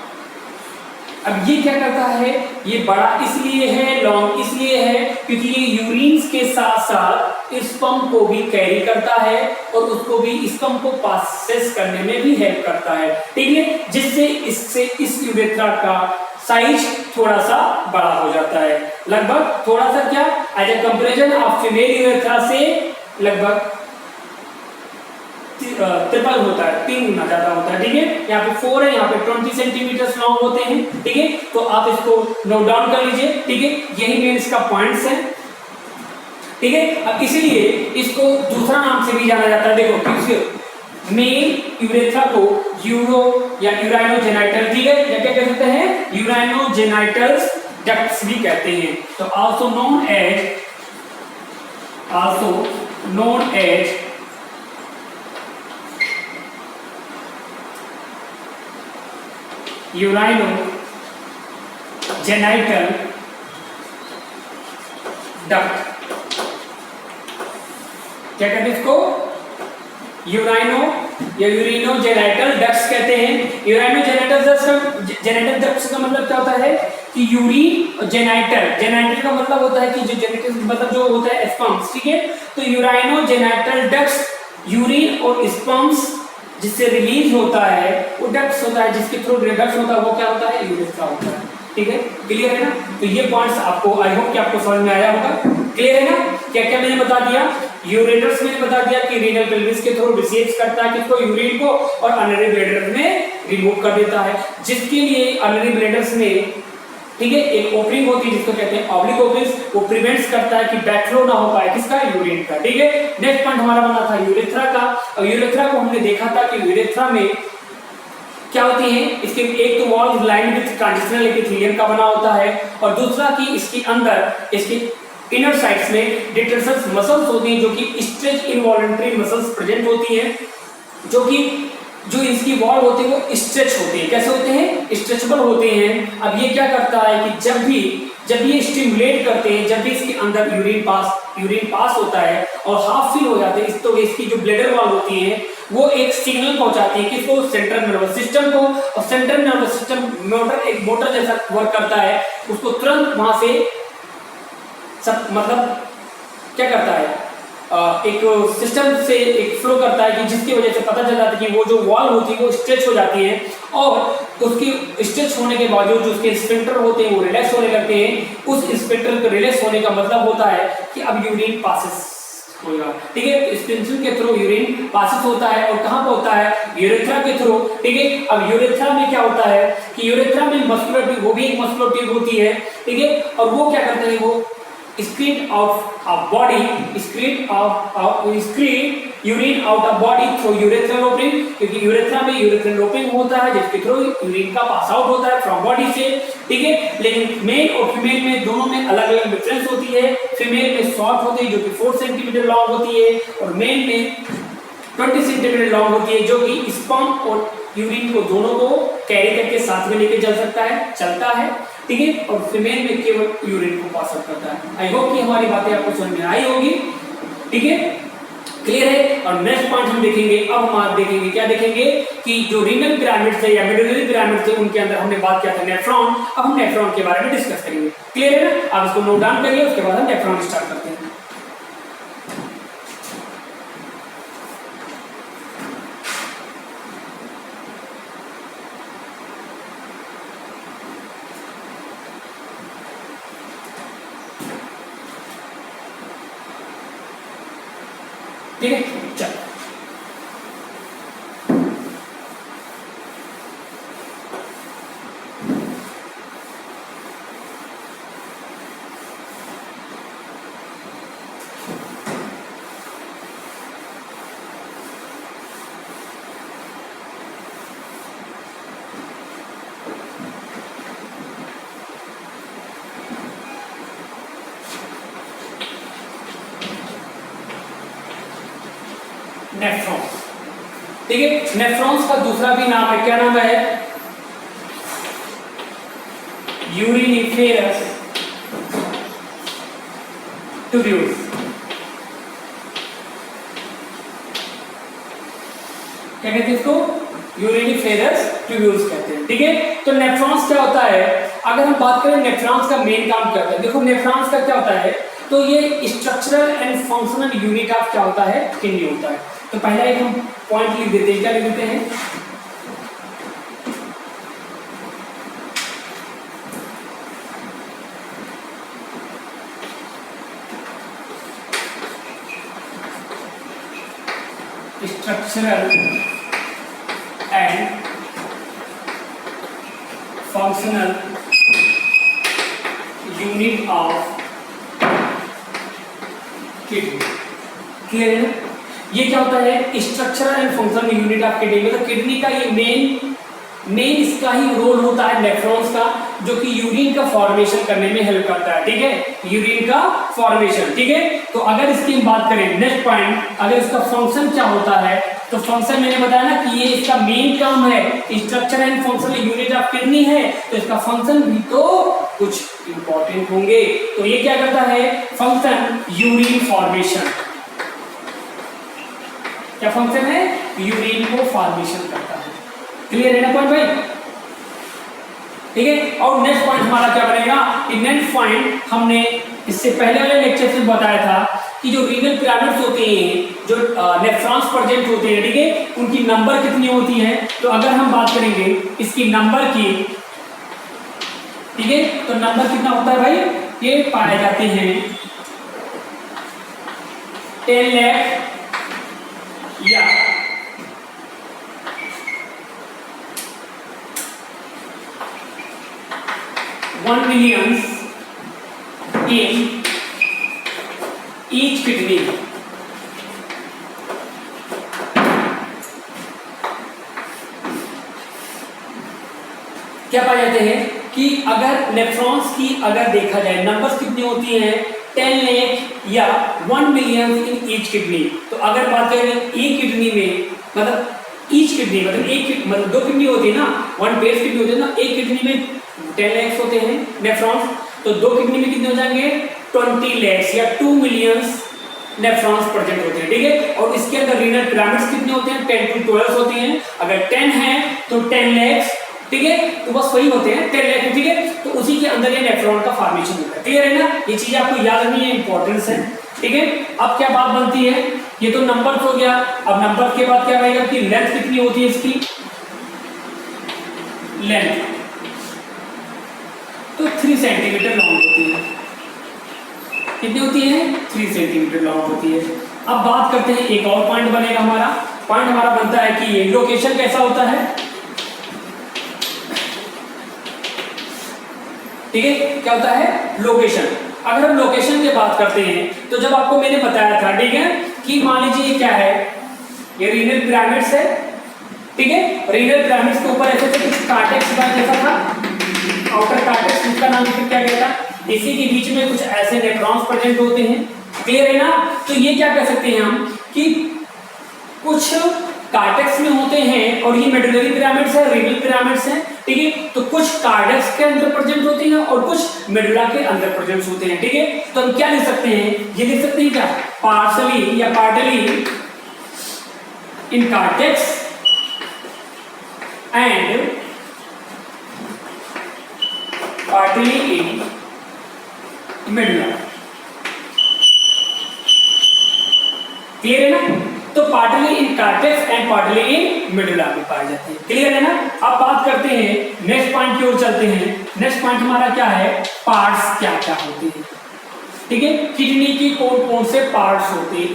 अब ये क्या करता है, ये बड़ा इसलिए है, लॉन्ग इसलिए है, क्योंकि ये यूरिन के साथ साथ स्पर्म को भी कैरी करता है और उसको भी स्पर्म को पासेस करने में भी हेल्प करता है, ठीक है। जिससे इससे इस यूरेथ्रा का साइज थोड़ा सा बड़ा हो जाता है, लगभग थोड़ा सा क्या, as a comparison of female urethra से लगभग ट्रिपल होता है, 3 गुना ज्यादा होता है, ठीक है। यहाँ पे 4 है, यहाँ पे 20 सेंटीमीटर लॉन्ग होते हैं, ठीक है। तो आप इसको नोट डाउन कर लीजिए, ठीक है। यही मेन इसका पॉइंट्स है, ठीक है। अब इसीलिए इसको दूसरा नाम से भी जाना जाता है, देखो मेल यूरेथ्रा को यूरो या यूराइनोजेनाइटल, ठीक है, या क्या कह सकते हैं, यूराइनोजेनाइटल डक्ट्स भी कहते हैं। तो आल्सो नोन एज यूराइनोजेनाइटल डक्ट, क्या कहते हैं इसको, यूराइनो या यूरिनोजेनाइटल डक्ट्स कहते हैं। यूराइनोजेनाइटल डक्ट्स का मतलब क्या होता है कि यूरिन और जेनाइटल का मतलब होता है कि जो जेनेटिक मतलब जो होता है स्पर्म्स, ठीक है। तो यूराइनोजेनाइटल डक्ट्स यूरिन और स्पर्म्स जिससे रिलीज होता है, वो डक्ट्स होता है, जिसके थ्रू डक्ट्स होता है, वो क्या होता है, यूरेथ्रा होता है, ठीक है। क्लियर है ना। तो ये पॉइंट्स आपको, आई होप कि आपको समझ में आया होगा। क्लियर है ना। क्या क्या मैंने बता दिया, यूरेटर्स मैंने बता दिया कि रीनल पेल्विस के थ्रू रिसीव करता है किसको, यूरिन को, और अनरी ब्लैडर में रिमूव कर देता है, जिसके लिए अनरी ब्लैडर्स में, ठीक है, एक ओपनिंग होती है जिसको कहते हैं ऑब्लिक ओपनिंग, वो प्रिवेंट्स करता है कि बैकफ्लो ना हो पाए किसका, यूरिन का, ठीक है। नेक्स्ट पॉइंट हमारा बना था यूरेथ्रा का, और यूरेथ्रा को हमने देखा था कि यूरेथ्रा में क्या होती है, इसके एक तो wall line with transitional epithelium का बना होता है, और दूसरा कि इसके अंदर इसके इनर साइड्स में डिटेंशन मसल्स होती हैं, जो कि स्ट्रेच इनवॉलंटरी मसल्स प्रेजेंट होती हैं, जो कि जो इसकी वॉल होती है वो स्ट्रेच होती है। कैसे होते हैं, स्ट्रेचेबल होते हैं। अब ये क्या करता है कि जब ये स्टिमुलेट करते हैं, जब भी इसके अंदर यूरिन पास होता है और हाफ फिल हो जाते हैं, तो इसकी जो ब्लैडर वॉल होती है वो एक सिग्नल पहुंचाती है किसको, सेंट्रल नर्वस सिस्टम को, और सेंट्रल नर्वस सिस्टम एक मोटर जैसा वर्क करता है, उसको तुरंत वहां से सब मतलब क्या करता है, एक सिस्टम से एक फ्लो करता है कि जिसकी वजह से पता चल जाता है कि वो जो वॉल होती है वो स्ट्रेच हो जाती है, और उसकी स्ट्रेच होने के बावजूद जो उसके स्फिंक्टर होते हैं वो रिलैक्स होने लगते हैं। उस स्फिंक्टर के रिलैक्स होने का मतलब होता है कि अब यूरिन पासेस होगा, ठीक है। तो स्पिंसल के थ्रू यूरिन पासेस होता है, और कहाँ पे होता है, यूरेथ्रा के थ्रू, ठीक है। अब यूरेथ्रा में क्या होता है कि यूरेथ्रा में मस्कुलर ट्यूब, वो भी एक मस्कुलर ट्यूब होती है, ठीक है, और वो क्या करते हैं, वो excrete out of body, excrete urine out of body through urethral opening, क्योंकि यूरेथ्रा में यूरेथ्रल ओपनिंग होता है जिसके थ्रू यूरिन का पास आउट होता है फ्रॉम बॉडी से, ठीक है। लेकिन मेल और फीमेल में दोनों में अलग अलग डिफरेंस होती है। फीमेल में शॉर्ट होती है जो कि 4 सेंटीमीटर लॉन्ग होती है, और मेल में 20 सेंटीमीटर लॉन्ग होती है, जो कि स्पर्म और यूरिन को दोनों को कैरी करके साथ में लेके चलता है, ठीक है। और फीमेल में केवल यूरिन को पास आउट करता है। आई होप कि हमारी बातें आपको समझ में आई होगी, ठीक है, क्लियर है। और नेक्स्ट पॉइंट हम देखेंगे, अब हम आज देखेंगे क्या देखेंगे कि जो रीनल पिरामिड थे या मेडुलरी पिरामिड थे उनके अंदर हमने बात किया था नेफ्रॉन, अब हम नेफ्रॉन के बारे में डिस्कस करेंगे, क्लियर है ना। आप इसको नोट डाउन करिए, उसके बाद हम नेफ्रॉन स्टार्ट करते हैं। ठीक है, चल नेफ्रॉन्स, ठीक है। नेफ्रॉन्स का दूसरा भी नाम है, क्या नाम है? यूरिनिफेरस ट्यूब्यूल्स, क्या कहते हैं इसको? यूरिनिफेरस ट्यूब्यूल्स कहते हैं, ठीक है। तो नेफ्रॉन्स क्या होता है? अगर हम बात करें नेफ्रॉन्स का मेन काम क्या होता है, देखो नेफ्रॉन्स का क्या होता है, तो ये structural and functional unit of क्या होता है? किडनी होता है। तो पहला एक हम पॉइंट लिख देते हैं, क्या लिख देते हैं? Structural and functional unit of kidney, clear है? ये क्या होता है? Structural and functional unit of kidney, मतलब किडनी का ये मेन इसका ही रोल होता है नेफ्रॉन्स का, जो कि यूरिन का फॉर्मेशन करने में हेल्प करता है, ठीक है, यूरिन का फॉर्मेशन, ठीक है। तो अगर इसकी बात करें नेक्स्ट पॉइंट, अगर इसका फंक्शन क्या होता है, तो फंक्शन मैंने बताया ना कि ये इसका मेन काम है, structure and functional unit of kidney है, तो इसका फंक्शन भी तो कुछ इंपॉर्टेंट होंगे। तो ये क्या करता है? फंक्शन यूरिन फॉर्मेशन, क्या फंक्शन है? यूरिन को फॉर्मेशन करता है, क्लियर है ना पॉइंट भाई? ठीक है। और नेक्स्ट पॉइंट हमारा क्या बनेगा? नेक्स्ट पॉइंट हमने इससे पहले वाले लेक्चर में बताया था कि जो रीनल पिरामिड्स होते हैं, जो नेफ्रॉन्स प्रेजेंट होते हैं, ठीक है, उनकी नंबर कितनी होती है। तो अगर हम बात करेंगे इसकी नंबर की, ठीक है, तो नंबर कितना होता है भाई? ये पाए जाते हैं 10 लाख या 1 मिलियन इन ईच किडनी। क्या पाए जाते हैं कि अगर नेफ्रॉन्स की अगर देखा जाए नंबर्स कितनी होती हैं? 10 लाख या 1 मिलियन इन ईच किडनी। तो अगर बात करें एक किडनी में, मतलब ईच किडनी मतलब 2 किडनी होती है ना, 1 पेयर किडनी होती है ना, एक किडनी में 10 लाख होते हैं नेफ्रॉन्स, तो 2 किडनी में कितने हो जाएंगे? 20 लाख या 2 मिलियन नेफ्रॉन्स प्रेजेंट होते हैं, ठीक है। और इसके अंदर रीनल पिरामिड्स कितने होते हैं? 10 to 12 होते हैं। अगर 10 है तो 10 लाख, ठीक है, तो बस वही होते हैं 10 लाख, ठीक है। तो उसी के अंदर ये नेफ्रॉन का फॉर्मेशन होता है, क्लियर है ना? ये चीज आपको याद रखनी है, इंपॉर्टेंस है, ठीक है। अब क्या बात बनती है? ये तो नंबर हो गया। अब नंबर के बाद क्या रहेगा कि लेंथ कितनी होती है इसकी? लेंथ तो 3 सेंटीमीटर लॉन्ग होती है। कितनी होती है? 3 सेंटीमीटर लॉन्ग होती है। अब बात करते हैं, एक और पॉइंट बनेगा हमारा। पॉइंट हमारा बनता है कि ये लोकेशन कैसा होता है, ठीक है, क्या होता है? लोकेशन। अगर हम लोकेशन की बात करते हैं तो जब आपको मैंने बताया था, ठीक है, कि मान लीजिए ये क्या है, ये रीनल पिरामिड्स है, ठीक है, रीनल पिरामिड्स के ऊपर ऐसे कुछ कार्टेक्स जैसा था, आउटर कार्टेक्स, इसका नाम क्या गया था, इसी के बीच में कुछ ऐसे नेफ्रॉन्स प्रेजेंट होते हैं, क्लियर है ना। तो ये क्या कह सकते हैं हम कि कुछ कार्टेक्स में होते हैं और ये मेडुलरी पिरामिड्स है, रीनल पिरामिड्स हैं, ठीक है। तो कुछ कार्टेक्स के अंदर प्रेजेंट होते हैं और कुछ मेडुला के अंदर प्रेजेंट होते हैं, ठीक है। तो हम क्या लिख सकते हैं, ये लिख सकते हैं क्या, पार्शली या partly in cortex and partly in medulla, clear है ना। तो partly in cortex and partly in medulla में पाए जाते हैं, क्लियर है ना। अब बात करते हैं नेक्स्ट पॉइंट की ओर चलते हैं। नेक्स्ट पॉइंट हमारा क्या है, पार्ट्स क्या क्या होते हैं, ठीक है। किडनी की कौन कौन से पार्ट्स होते हैं,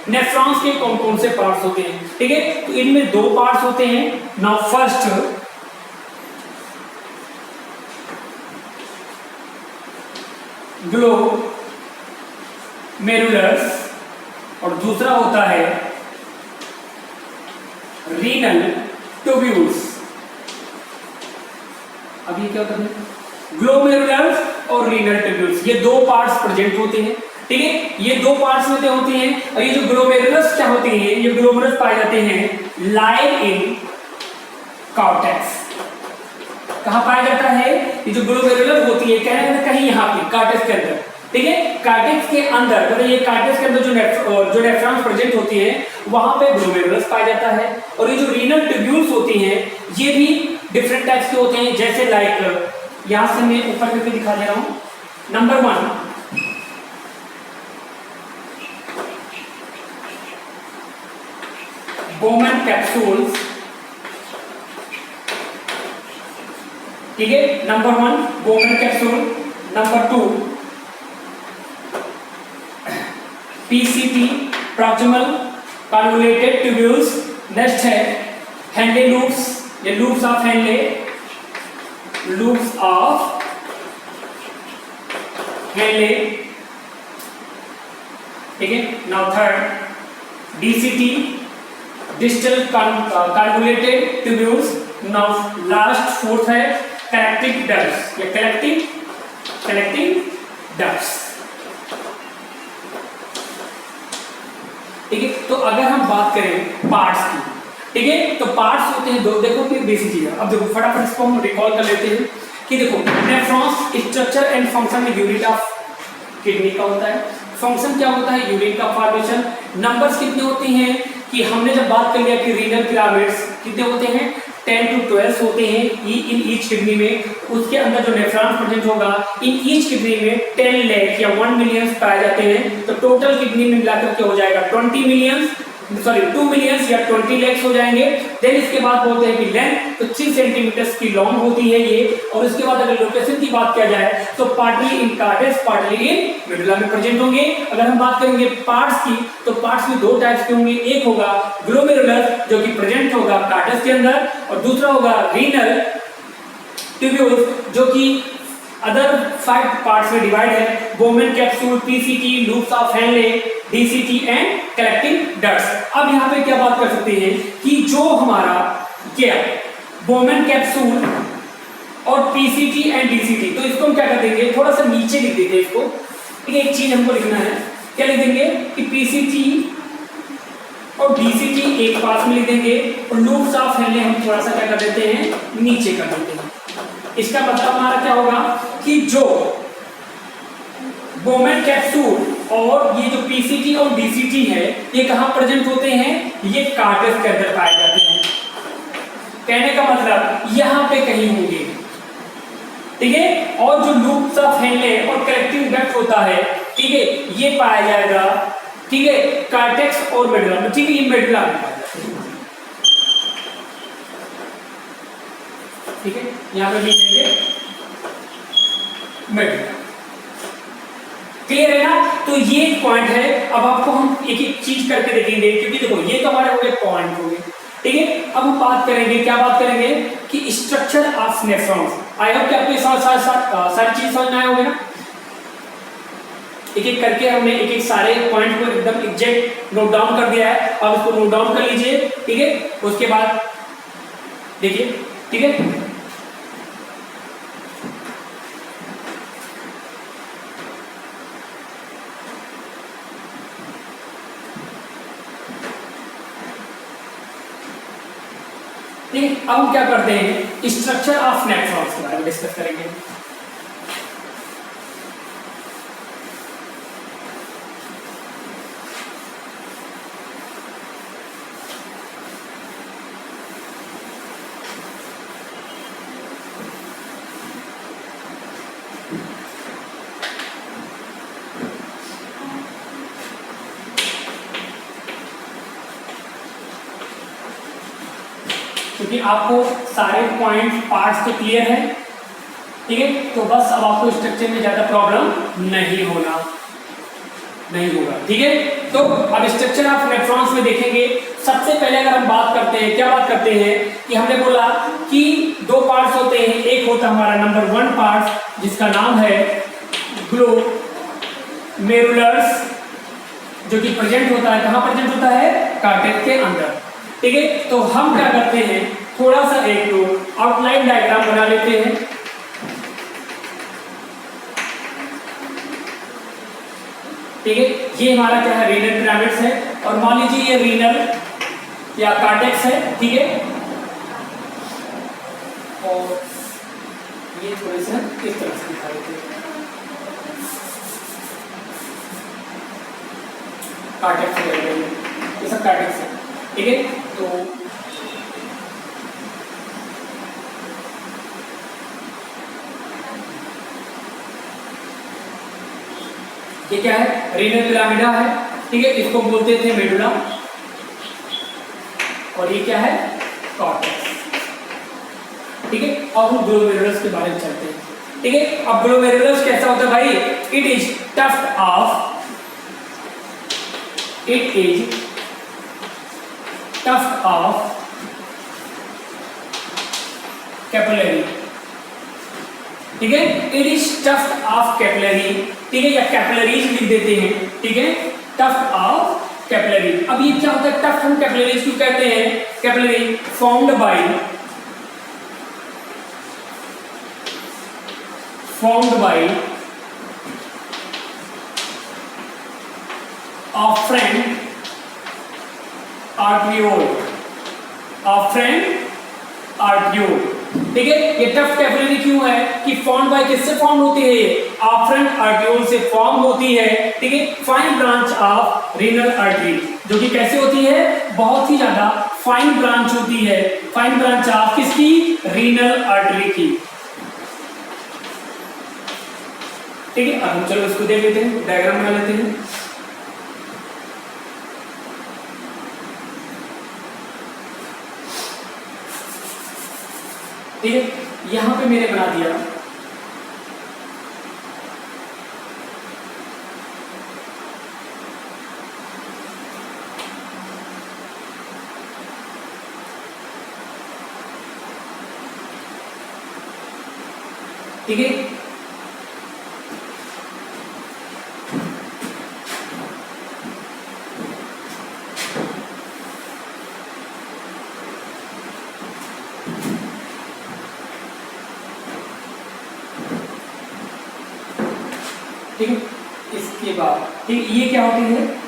नेफ्रॉन्स के कौन कौन से पार्ट्स होते हैं, ठीक है। तो इनमें दो पार्ट्स होते हैं। नाउ फर्स्ट ग्लोमेरुलस और दूसरा होता है रीनल ट्यूब्यूल्स। अब ये क्या होता है, ग्लोमेरुलस और रीनल ट्यूब्यूल्स, ये दो पार्ट्स प्रेजेंट होते हैं, ठीक है। ये दो पार्ट्स में होते हैं और ये जो ग्लोमेरुलस क्या होते हैं, ये ग्लोमेरुलस पाए जाते हैं लाइन इन कॉर्टेक्स। कहां पाया जाता है, ये जो ग्लोमेरुलस होती है कहीं यहाँ पे कार्टेक्स के अंदर, ठीक है। कार्टेक्स के अंदर मतलब ये कार्टेक्स के अंदर जो नेफ्रॉन्स प्रेजेंट होती है वहां पे ग्लोमेरुलस पाया जाता है। और ये जो रीनल ट्यूब्यूल्स होती हैं ये भी डिफरेंट टाइप्स के होते हैं, जैसे लाइक यहां से मैं ऊपर करके दिखा दे रहा हूं। नंबर 1 बोमन कैप्सूल्स, ठीक है। Number 1 Bowman capsule, number 2 PCT proximal convoluted tubules, next है हेनले लूप्स, ये loops of Henley, loops of Henley, ठीक है। Now third DCT distal convoluted tubules. Now last fourth है कलेक्टिंग डक्ट्स, या कलेक्टिंग डक्ट्स, ठीक है। तो अगर हम बात करें पार्ट्स की, ठीक है, तो पार्ट्स होते हैं दो, देखो कि बेसिक चीज है। अब देखो फटाफट इसको हम रिकॉल कर लेते हैं कि देखो नेफ्रॉन्स स्ट्रक्चर एंड फंक्शन में यूनिट ऑफ किडनी का होता है, फंक्शन क्या होता है, यूनिट का फॉर्मेशन। नंबर्स कितने होते हैं कि हमने जब बात कर लिया कि रीनल पिरामिड्स कितने होते हैं, 10 to 12 होते हैं इन ईच किडनी में। उसके अंदर जो नेफ्रॉन प्रेजेंट होगा इन ईच किडनी में 10 लाख या 1 मिलियन पाए जाते हैं। तो टोटल किडनी में मिलाकर के हो जाएगा 2 मिलियन या 20 लाख हो जाएंगे। देन इसके बाद बोलते हैं कि लेंथ तो 3 सेंटीमीटर की लॉन्ग होती है ये। और इसके बाद अगर लोकेशन की बात किया जाए तो partly in cortex partly in medulla में प्रेजेंट होंगे। अगर हम बात करेंगे पार्ट्स की तो पार्ट्स में दो टाइप्स के होंगे, एक होगा ग्लोमेरुलस जो कि प्रेजेंट होगा कार्टेक्स के अंदर, और दूसरा होगा रीनल ट्यूब्यूल्स जो कि अदर 5 पार्ट्स में डिवाइड है, Bowman capsule, PCT, loops of Henley, DCT and collecting ducts. अब यहाँ पे क्या बात कर सकते हैं कि जो हमारा क्या बोमेन कैप्सूल और पीसीटी एंड डीसीटी, तो इसको हम क्या कर देंगे, थोड़ा सा नीचे लिख देंगे इसको, ठीक है। एक चीज हमको लिखना है, क्या लिख देंगे कि पीसीटी और डीसीटी एक पास में लिख देंगे और लूप्स ऑफ हेनले हम थोड़ा सा क्या कर देते हैं, नीचे कर देते हैं। इसका मतलब हमारा क्या होगा कि जो बोमेन कैप्सूल और ये जो पीसीटी और डीसीटी है ये कहां प्रेजेंट होते हैं, ये कार्टेक्स के अंदर पाए जाते हैं। कहने का मतलब यहां पे कहीं होंगे, ठीक है। और जो लूप्स ऑफ हेनले और कलेक्टिंग डक्ट होता है, ठीक है, ये पाया जाएगा, ठीक है, कार्टेक्स और मेडुला में, ठीक है, ये मेडुला में पाया जाता है, ठीक है। यहां पे लिखेंगे मेडुला, क्लियर है ना। तो ये एक पॉइंट है। अब आपको हम एक एक चीज करके देखेंगे, क्योंकि देखो ये तो हमारे हो गए पॉइंट हो गए, ठीक है। अब हम बात करेंगे, क्या बात करेंगे कि structure of nephrons. I hope कि आपको सारी चीज समझ में आया होगा ना। एक एक करके हमने एक एक सारे पॉइंट को एकदम एग्जैक्ट नोट डाउन कर दिया है। अब इसको नोट डाउन कर लीजिए, ठीक है। उसके बाद देखिए, ठीक है, ठीक है। अब हम क्या करते हैं, स्ट्रक्चर ऑफ नेफ्रॉन्स के बारे में डिस्कस करेंगे। क्योंकि आपको सारे पॉइंट पार्ट्स तो क्लियर है, ठीक है, तो बस अब आपको स्ट्रक्चर में ज्यादा प्रॉब्लम नहीं होगा, ठीक है। तो अब स्ट्रक्चर ऑफ नेफ्रॉन्स में देखेंगे। सबसे पहले अगर हम बात करते हैं, क्या बात करते हैं कि हमने बोला कि दो पार्ट्स होते हैं। एक होता है हमारा नंबर 1 पार्ट जिसका नाम है ग्लोमेरुलस, जो कि प्रेजेंट होता है, कहां प्रेजेंट होता है, कार्टेक्स के अंदर, ठीक है। तो हम क्या करते हैं, थोड़ा सा एक आउटलाइन डायग्राम बना लेते हैं, ठीक है। ये हमारा क्या है, रीनल पिरामिड्स है, और मान लीजिए ये रीनल या कार्टेक्स है, ठीक है। और ये थोड़े से इस तरह से दिखा देते हैं, कार्टेक्स है, ये सब कार्टेक्स है, ठीक है। तो ये क्या है, रीनल पिरामिडा है, ठीक है, इसको बोलते थे मेडुला, और ये क्या है, कॉर्टेक्स, ठीक है। अब हम ग्लोमेरुलस के बारे में चलते हैं, ठीक है। अब ग्लोमेरुलस कैसा होता है भाई, it is tuft of capillary, ठीक है। It is tuft of capillary, ठीक है, या कैपिलरीज लिख देते हैं, ठीक है, टफ्ट ऑफ कैपिलरी। अब ये क्या होता है, टफ्ट हम कैपिलरीज क्यों कहते हैं, capillary formed by afferent arteriole, ठीक है। ये टफ्ट कैपिलरी क्यों है कि फॉर्म बाय किससे फॉर्म होती है, आफ्रेंट आर्टियोल से फॉर्म होती है, ठीक है। Fine branch of renal artery, जो कि कैसे होती है, बहुत ही ज्यादा फाइन ब्रांच होती है, फाइन ब्रांच ऑफ किसकी, रीनल आर्टरी की, ठीक है। अब हम चलो इसको देख लेते हैं, डायग्राम बना लेते हैं। ठीक है, यहां पे मैंने बना दिया, ठीक है। ठीक है, इसके बाद ठीक, ये क्या होती है,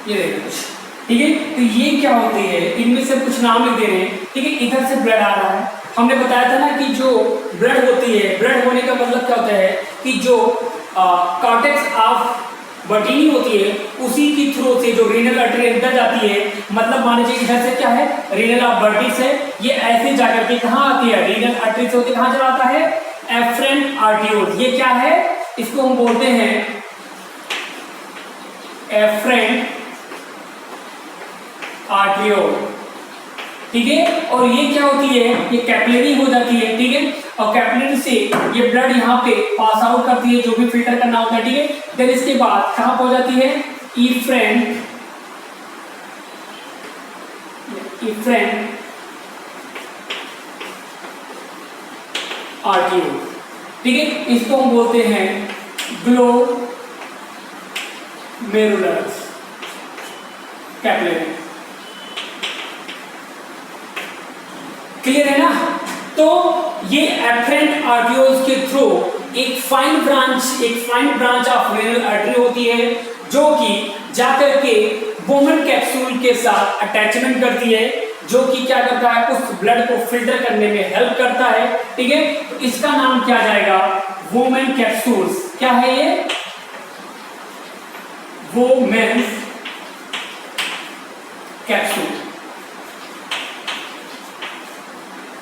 ये देखो कुछ, ठीक है। तो ये क्या होती है, इनमें से कुछ नाम लिख दे रहे हैं, ठीक है। इधर से ब्लड आ रहा है, हमने बताया था ना कि जो ब्लड होती है, ब्लड होने का मतलब क्या होता है कि जो कॉर्टेक्स ऑफ बर्टीनी होती है उसी की थ्रू से जो रीनल आर्टरी अंदर जाती है, मतलब मान लीजिए इधर से क्या है, रीनल ऑफ बर्टिस है, ये ऐसे जाकर के कहाँ आती है, रीनल आर्टरी से होकर कहाँ चला आता है, एफरेंट आर्टियोल। ये क्या है, इसको हम बोलते हैं एफरेंट आर्टियोल, ठीक है। और ये क्या होती है, ये कैपिलरी हो जाती है, ठीक है। और कैपिलरी से ये ब्लड यहाँ पे पास आउट करती है, जो भी फिल्टर करना होता है, ठीक है। देन इसके बाद कहां पहुंच जाती है, इफ्रेंट आर्टियोल, ठीक है। इसको हम बोलते हैं ग्लोमेरुलस कैपिलरी। क्लियर है ना। तो ये एफरेंट आर्टियोल्स के थ्रू एक fine branch of renal artery होती है, जो कि जाकर के वोमेन कैप्सूल के साथ अटैचमेंट करती है, जो कि क्या करता है, उस ब्लड को फिल्टर करने में हेल्प करता है, ठीक है। तो इसका नाम क्या जाएगा, वोमेन कैप्सूल्स। क्या है ये, वोमेन कैप्सूल,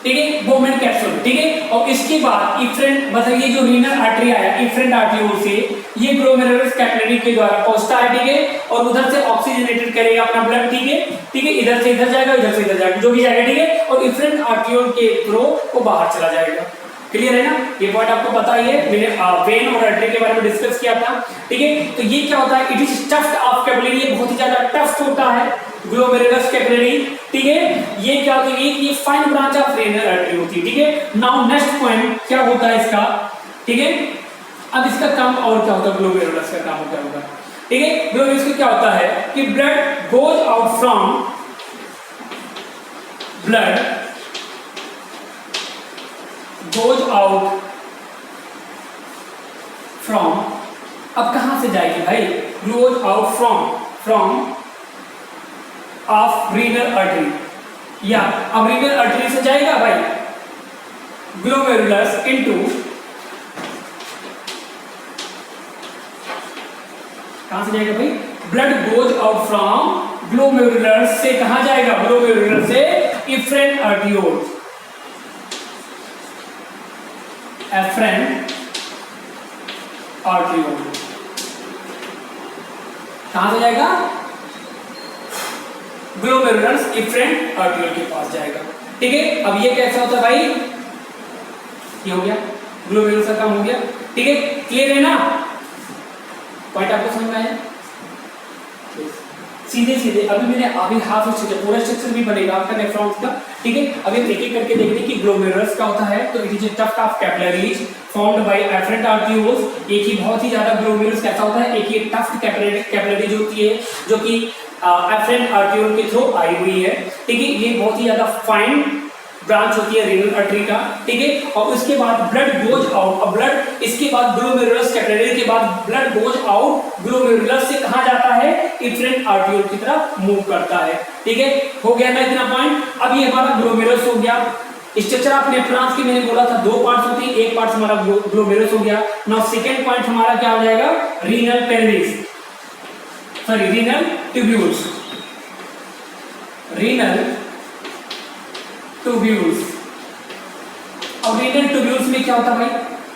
ठीक है, वोमेन कैप्सूल, ठीक है। और इसके बाद इफ्रेंट, मतलब ये जो रीनल आर्टरी आया इफ्रेंट आर्टियोल से, ये ग्लोमेरुलस कैपिलरी के द्वारा पहुंचता है, ठीक है। और उधर से ऑक्सीजनेटेड करेगा अपना ब्लड, ठीक है, ठीक है। इधर से इधर जाएगा, इधर से इधर जाएगा, जो भी जाएगा, ठीक है। और इफ्रेंट आर्टियोल के थ्रू वो बाहर चला जाएगा। क्लियर है ना, ये पॉइंट आपको पता ही है, मैंने वेन और आर्टरी के बारे में डिस्कस किया था, ठीक है। तो ये क्या होता है, it is tuft of capillary, ये बहुत ही ज्यादा टफ्ट होता है ग्लोमेरुलस कैपिलरी, ठीक है। ये क्या होता है, ये fine branch of renal artery होती है, ठीक है। नाउ नेक्स्ट पॉइंट क्या होता है इसका, ठीक है। अब इसका काम और क्या होता है, ग्लोमेरुलस का काम क्या होगा, ठीक है। ग्लोमेरुलस का क्या होता है कि ब्लड गोज आउट फ्रॉम अब कहां से जाएगी भाई, goes out from of renal artery, या अब रीनल आर्टरी से जाएगा भाई ग्लोमेरुलस इनटू, कहां से जाएगा भाई, blood goes out from glomerulus से कहां जाएगा, ग्लोमेरुलस से इफ्रेंट आर्टियोल, एफ्रेंट आर्टियोल, कहां से जाएगा, ग्लोमेरुलस इफ्रेंट आर्टियोल के पास जाएगा, ठीक है। अब ये कैसा होता है भाई, ये हो गया ग्लोमेरुलस का काम हो गया, ठीक है। क्लियर है ना, पॉइंट आपको समझ में आया, सीधे सीधे। अभी मैंने अभी हाफ स्ट्रक्चर, पूरा स्ट्रक्चर भी बनेगा आपका नेफ्रॉन्स का, ठीक है। अभी एक एक करके देखते हैं कि ग्लोमेरुलस क्या होता है। तो it is a tuft of capillaries formed by efferent arterioles. एक ही बहुत ही ज्यादा ग्लोमेरुलस कैसा होता है, एक ही टफ्ट कैपिलरी जो होती है, जो कि एफरेंट आर्टियोल के थ्रू आई हुई है, ठीक है। ये बहुत ही ज्यादा फाइन ब्रांच होती है रीनल आर्टरी का, ठीक है। और उसके बाद ब्लड गोज आउट, अब ब्लड इसके बाद ग्लोमेरुलस कैपिलरी के बाद ब्लड गोज आउट ग्लोमेरुलस से कहां जाता है, इफ्रेंट आर्टियोल की तरफ मूव करता है, ठीक है। हो गया ना इतना पॉइंट। अब ये हमारा ग्लोमेरुलस हो गया। स्ट्रक्चर ऑफ नेफ्रॉन्स की मैंने बोला था 2 पार्ट्स होती है, एक पार्ट हमारा ग्लोमेरुलस हो गया। नाउ सेकंड पॉइंट हमारा क्या हो जाएगा, renal pelvis, sorry renal tubules, renal tubules. अब रीनल ट्यूब्यूल्स में क्या होता है भाई,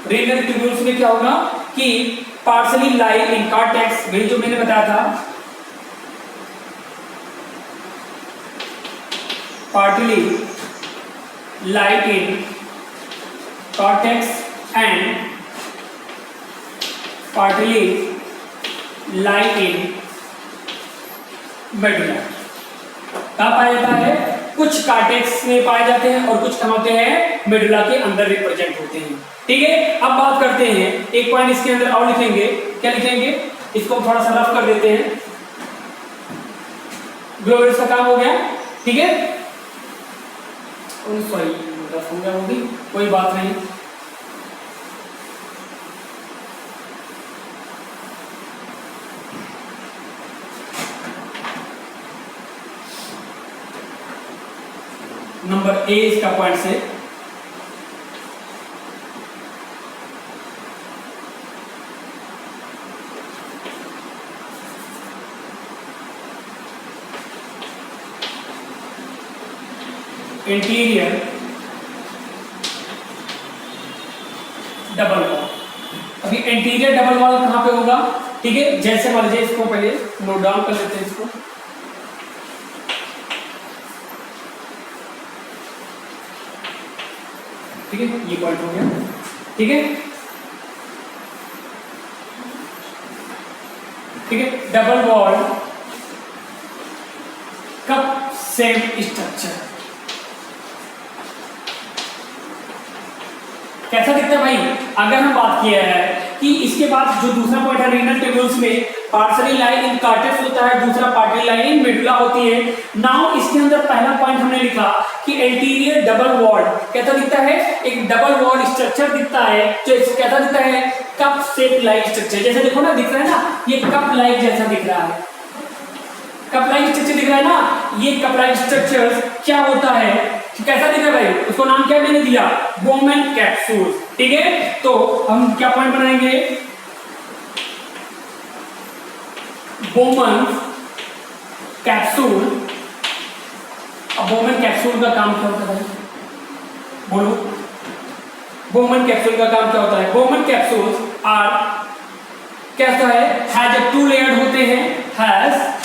रीनल ट्यूब्यूल्स में क्या होगा कि पार्शली लाई इन कॉर्टेक्स, वही जो मैंने बताया था, partly lie in cortex and partly lie in medulla. कहां पाया जाता है, कुछ कॉर्टेक्स में पाए जाते हैं और कुछ कहां होते हैं, मेडुला के अंदर रिप्रेजेंट होते हैं, ठीक है। अब बात करते हैं, एक पॉइंट इसके अंदर और लिखेंगे, क्या लिखेंगे, इसको थोड़ा सा रफ कर देते हैं। ग्लोमेरुलस का काम हो गया, ठीक है। सॉरी रफ हो गया, होगी कोई बात नहीं। नंबर ए इसका पॉइंट से इंटीरियर डबल वॉल। अभी इंटीरियर डबल वॉल कहां पे होगा, ठीक है। जैसे मान लीजिए, इसको पहले नोट डाउन कर लेते हैं इसको, ठीक है, ये पॉइंट हो गया। ठीक है, ठीक है। Double wall cup shape structure कैसा दिखता है भाई? अगर हम बात किया है कि इसके बाद जो दूसरा पॉइंट है रीनल ट्यूब्यूल्स में पार्शियली लाई इन कार्टेक्स होता है, दूसरा पार्शियली लाई इन मेडुला होती है। नाउ इसके अंदर पहला पॉइंट हमने लिखा कि एंटीरियर डबल वॉल कैसा दिखता है? एक डबल वॉल स्ट्रक्चर दिखता है जो कैसा दिखता है? Cup shape like structure. जैसे देखो ना, दिख रहा है ना, ये कप लाइक जैसा दिख रहा है, कप लाइक स्ट्रक्चर दिख रहा है ना। ये कप लाइक स्ट्रक्चर क्या होता है, कैसा दिख रहा है भाई? उसको नाम क्या मैंने दिया? Bowman capsule. ठीक है, तो हम क्या पॉइंट बनाएंगे? Bowman capsule. अब बोमन कैप्सूल का काम क्या होता है? बोलो, बोमन कैप्सूल का काम क्या होता है? बोमन कैप्सूल्स आर कैसा है? हैज टू लेयर्ड होते हैं, हैज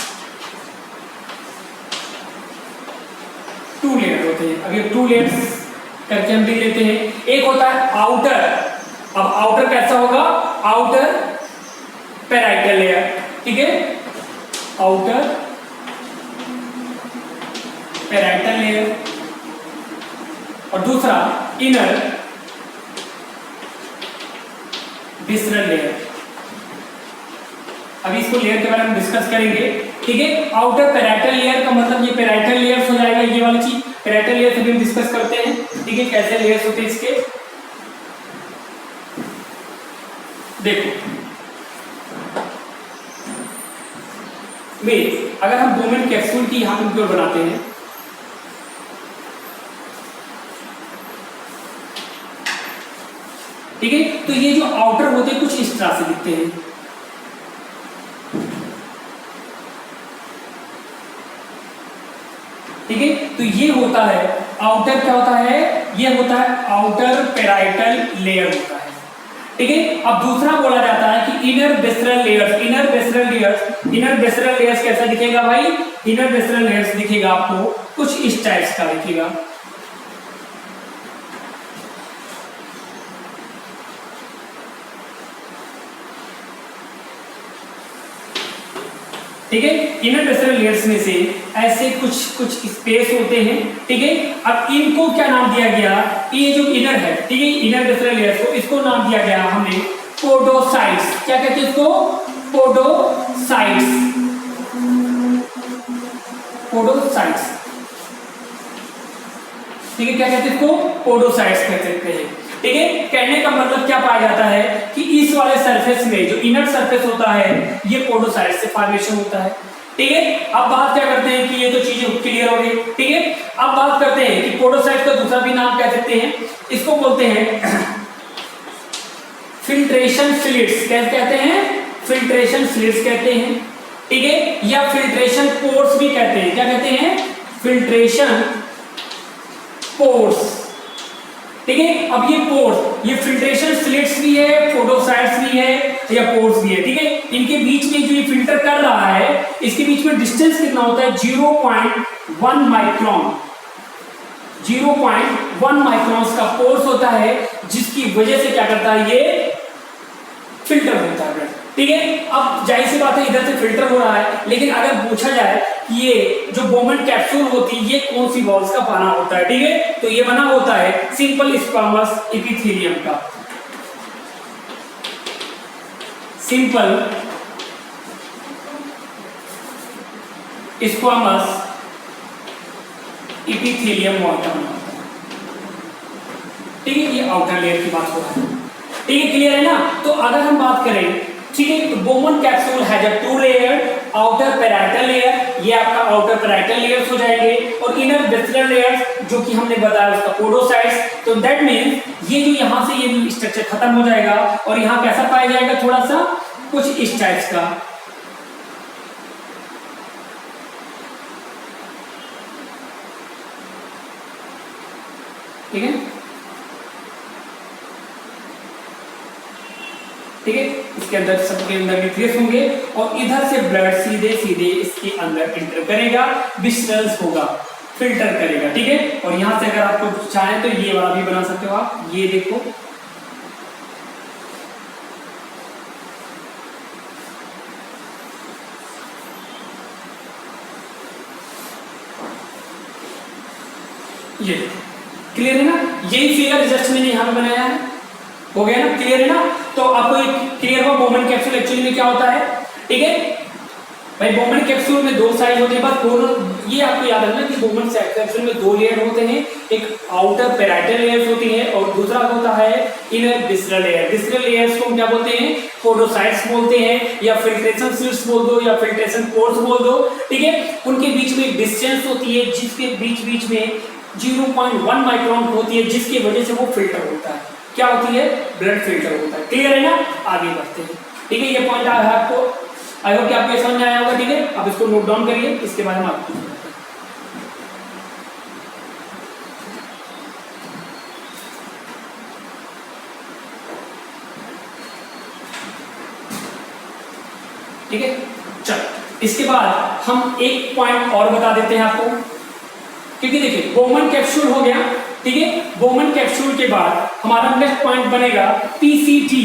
टू लेयर होते हैं। अब ये टू लेयर्स करके हम भी लेते हैं। एक होता है आउटर। अब आउटर कैसा होगा? Outer parietal layer. ठीक है, आउटर पेराइटल लेयर। और दूसरा इनर विसरल लेयर। अभी इसको लेयर के बारे में डिस्कस करेंगे। ठीक है, आउटर पेराइटल लेयर का मतलब ये पेराइटल लेयर्स हो जाएगा, ये वाली चीज पेराइटल लेयर से भी हम डिस्कस करते हैं। ठीक है, कैसे लेयर्स होते हैं इसके। देखो में अगर हम बोमन कैप्सूल की यहां पर बनाते हैं, ठीक है, तो ये जो आउटर होते हैं कुछ इस तरह से दिखते हैं। ठीक है, तो ये होता है आउटर, क्या होता है? ये होता है आउटर पेराइटल लेयर होता है। ठीक है, अब दूसरा बोला जाता है कि inner visceral layers. Inner visceral layers, inner visceral layers कैसा दिखेगा भाई? इनर विसरल लेयर्स दिखेगा आपको कुछ इस टाइप का दिखेगा। ठीक है, इनर विसरल लेयर्स में से ऐसे कुछ स्पेस होते हैं। ठीक है, अब इनको क्या नाम दिया गया? ये जो इनर है, ठीक है, इनर विसरल लेयर्स को इसको नाम दिया गया हमने पोडोसाइट्स। क्या कहते हैं इसको? पोडोसाइट्स। पोडोसाइट्स। ठीक है, क्या कहते हैं इसको? पोडोसाइट्स कह सकते हैं। ठीक है, कहने का मतलब क्या पाया जाता है कि इस वाले सरफेस में जो इनर सरफेस होता है ये पोडोसाइट से फॉर्मेशन होता है। ठीक है, अब बात क्या करते हैं कि ये तो चीजें क्लियर हो गई। ठीक है, अब बात करते हैं कि पोडोसाइट का दूसरा भी नाम क्या कहते हैं? इसको बोलते हैं फिल्ट्रेशन स्लिट्स। क्या कहते हैं? फिल्ट्रेशन स्लिट्स कहते हैं। ठीक है, या फिल्ट्रेशन पोर्स भी कहते हैं। क्या कहते हैं? Filtration pores. ठीक है, अब ये पोर्स, ये फिल्ट्रेशन स्लिट्स भी है, पोडोसाइट्स भी है या पोर्स भी है। ठीक है, इनके बीच में जो ये फिल्टर कर रहा है इसके बीच में डिस्टेंस कितना होता है? 0.1 माइक्रोन। 0.1 माइक्रोन का पोर्स होता है जिसकी वजह से क्या करता है? ये फिल्टर होता है। ठीक है, अब जाहिर सी बात है इधर से फिल्टर हो रहा है, लेकिन अगर पूछा जाए कि ये जो बोमन कैप्सूल होती है ये कौन सी वॉल्स का बना होता है? ठीक है, तो ये बना होता है सिंपल स्क्वामस एपिथेलियम का। सिंपल स्क्वामस एपिथेलियम वॉल का। ठीक है, ये आउटर लेयर की बात हो रहा है। ठीक है, क्लियर है ना? तो अगर हम बात करें, ठीक है, तो Bowman capsule has a two layer, outer parietal layer, ये आपका आउटर पेराइटल लेयर्स हो जाएंगे, और इनर विसरल लेयर्स जो कि हमने बताया उसका पोडोसाइट्स। तो दैट मींस ये जो यहां से ये स्ट्रक्चर खत्म हो जाएगा और यहां कैसा पाया जाएगा? थोड़ा सा कुछ इस टाइप्स का। ठीक है, ठीक है, इसके अंदर सबके अंदर न्यूक्लियस होंगे और इधर से ब्लड सीधे सीधे इसके अंदर एंटर करेगा, विसरल्स होगा, फिल्टर करेगा। ठीक है, और यहां से अगर आपको चाहे तो ये वाला भी बना सकते हो आप। ये देखो, ये क्लियर है ना, यही फिगर जस्ट मैंने यहाँ पे बनाया है, हो गया ना, क्लियर है ना। तो आपको क्लियर हुआ बोमन कैप्सूल एक्चुअली में क्या होता है, ठीक है भाई। बोमन कैप्सूल में दो साइज होते हैं, बस दोनों ये आपको याद रखना कि बोमन कैप्सूल में दो लेयर होते हैं, एक आउटर पैराइटल लेयर्स होती है और दूसरा होता है inner visceral layer. Visceral layers को हम क्या बोलते हैं, पोडोसाइट्स बोलते हैं, या फिल्ट्रेशन शीट्स बोल दो, या फिल्ट्रेशन पोर्स बोल दो, ठीक है। उनके बीच में डिस्टेंस होती है जिसके बीच में 0.1 माइक्रोन होती है, जिसकी वजह से वो फिल्टर होता है, क्या होती है, ब्लड फिल्टर होता है। क्लियर है ना, आगे बढ़ते हैं, ठीक है। ये पॉइंट आया आपको, आई होप कि आपको समझ में आया होगा, ठीक है। अब इसको नोट डाउन करिए, इसके बाद हम आपको ठीक है। चल इसके बाद हम एक पॉइंट और बता देते हैं आपको, क्योंकि देखिए बोमन कैप्सूल हो गया, ठीक है। बोमन कैप्सूल के बाद हमारा नेक्स्ट पॉइंट बनेगा पीसीटी,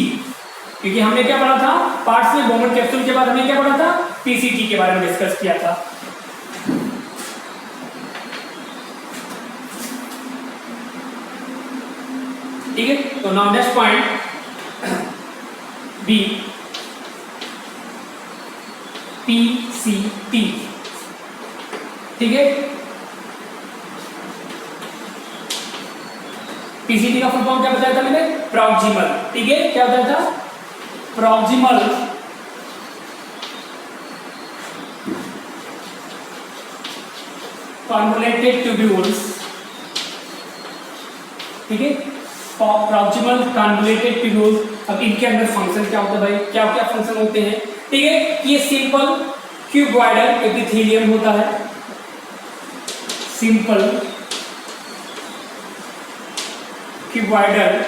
क्योंकि हमने क्या पढ़ा था पार्ट्स में, बोमन कैप्सूल के बाद हमने क्या पढ़ा था, पीसीटी के बारे में डिस्कस किया था। ठीक है, तो now next point B PCT, ठीक है। पीसीटी का फुल फॉर्म क्या बताया था मैंने, प्रॉक्सिमल, ठीक है। क्या बताया था, प्रॉक्सिमल कन्वोल्यूटेड ट्यूब्यूल्स, ठीक है। Proximal convoluted tubules. अब इनके अंदर फंक्शन क्या होता है भाई, क्या क्या फंक्शन होते हैं, ठीक है। ये सिंपल क्यूबॉइडल एपिथेलियम होता है, सिंपल क्यूबॉइडल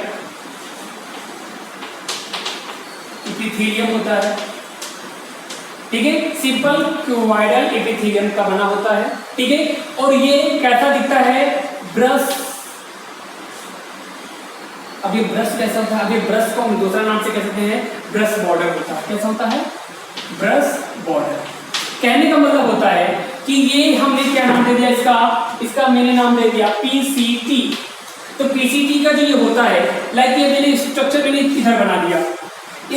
एपिथेलियम होता है, ठीक है। सिंपल क्यूबॉइडल एपिथेलियम का बना होता है, ठीक है। और ये कैसा दिखता है, ब्रश। अब ये ब्रश कैसा होता है, अब ये ब्रश को हम दूसरा नाम से कह सकते हैं ब्रश बॉर्डर होता है। कैसा होता है, ब्रश बॉर्डर। कहने का मतलब होता है कि ये हमने क्या नाम दे दिया इसका मैंने नाम दे दिया पीसीटी। तो पीसीटी का जो ये होता है, लाइक ये मैंने स्ट्रक्चर मैंने इधर बना दिया,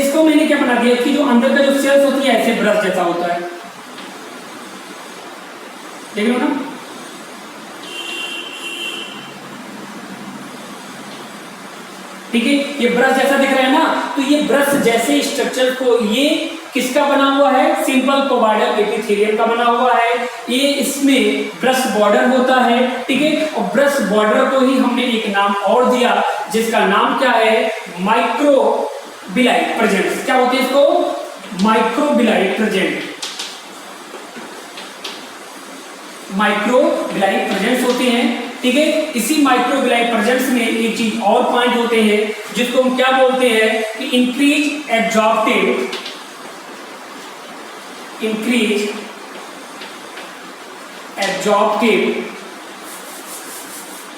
इसको मैंने क्या बना दिया कि जो अंदर का जो सेल्स होती है ऐसे ब्रश जैसा होता है, देख लो ना। ठीक है, ये ब्रश जैसा दिख रहा है ना, तो ये ब्रश जैसे स्ट्रक्चर को, ये किसका बना हुआ है, सिंपल क्यूबॉइडल एपिथेलियम का बना हुआ है। ये इसमें ब्रश बॉर्डर होता है, ठीक है। और ब्रश बॉर्डर को ही हमने एक नाम और दिया, जिसका नाम क्या है, माइक्रोबिलाई प्रेजेंट। क्या होते हैं इसको, माइक्रोबिलाई प्रेजेंट, माइक्रोबिलाई प्रेजेंट्स होते हैं, ठीक है। इसी माइक्रोबिलाई प्रेजेंट्स में एक चीज और पॉइंट होते हैं जिसको हम क्या बोलते हैं कि इंक्रीज एब्जॉर्प्टिव, इंक्रीज एब्जॉर्प्टिव,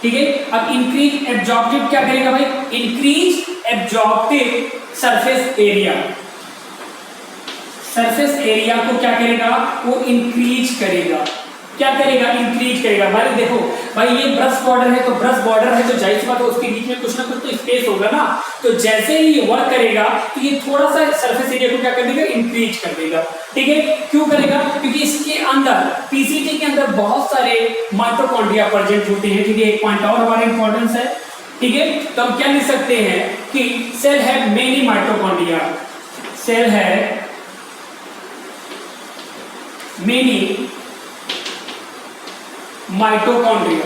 ठीक है। अब इंक्रीज एब्जॉर्प्टिव क्या करेगा भाई, increase absorptive surface area, surface area को क्या करेगा, वो इंक्रीज करेगा। क्या करेगा, इंक्रीज करेगा। भाई देखो भाई, ये ब्रश बॉर्डर है, तो ब्रश बॉर्डर है तो जाहिर सी बात है उसके बीच में कुछ ना कुछ तो स्पेस होगा ना। तो जैसे ही ये वर्क करेगा तो ये थोड़ा सा सरफेस एरिया को क्या कर देगा, इंक्रीज कर देगा, ठीक है। क्यों करेगा, क्योंकि इसके अंदर पीसीटी के अंदर बहुत सारे माइटोकॉन्ड्रिया प्रेजेंट होते हैं, ठीक है। एक पॉइंट और हमारा इंपॉर्टेंस है, ठीक है। तो हम क्या लिख सकते हैं कि cell have many mitochondria, cell है मेनी माइटोकॉन्ड्रिया,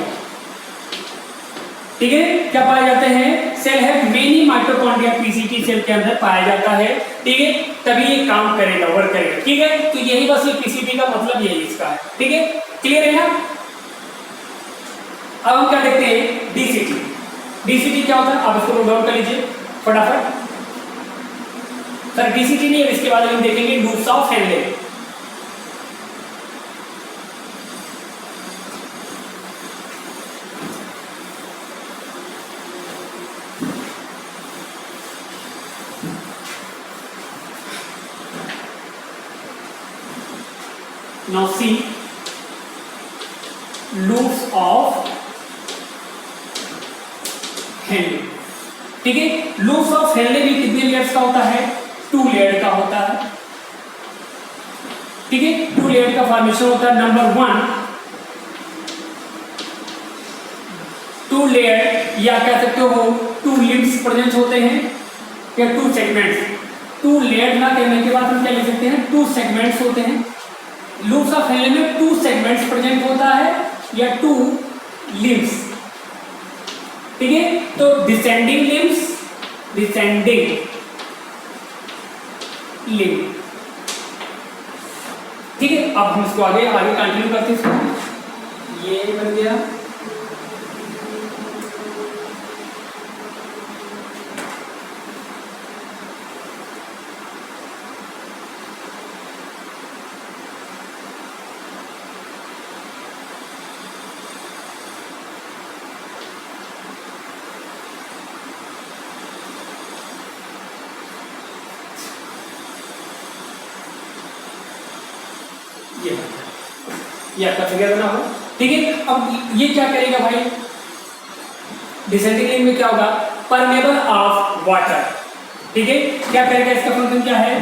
ठीक है। क्या पाए जाते हैं, सेल है मेनी माइटोकॉन्ड्रिया पीसीटी सेल के अंदर पाया जाता है, ठीक है। तभी ये काम करेगा, वर्क करेगा, ठीक है। तो यही बस ये पीसीटी का मतलब यही इसका है, ठीक है। क्लियर है ना। अब हम क्या देखते हैं, डीसीटी। डीसीटी क्या होता है, आप इसको नोट डाउन कर लीजिए फटाफट। सर डीसीटी नहीं है, इसके बाद हम देखेंगे loops of Henle. Now see loops of Henle. ठीक है, लूप्स ऑफ हेनले भी कितने लेयर्स का होता है? 2 लेयर का होता है। ठीक है, 2 लेयर का फॉर्मेशन होता है। नंबर 1 2 लेयर या कह सकते हो 2 लिम्स प्रेजेंट होते हैं या 2 सेगमेंट्स। 2 लेयर ना कहने के बाद हम क्या लिख सकते हैं? 2 सेगमेंट्स होते हैं। लूप्स ऑफ हेनले में 2 सेगमेंट्स प्रेजेंट होता है या 2 लिम्स। ठीक है, तो डिसेंडिंग लिम्स, डिसेंडिंग लिम्स। ठीक है, अब हम इसको आगे कंटिन्यू करते हैं। इसको ये बन गया। ये आपका फिगर बना हो। ठीक है, अब ये क्या करेगा भाई? डिसेंडिंग लिंक में क्या होगा? Permeable of water. ठीक है, क्या करेगा? इसका फंक्शन क्या है?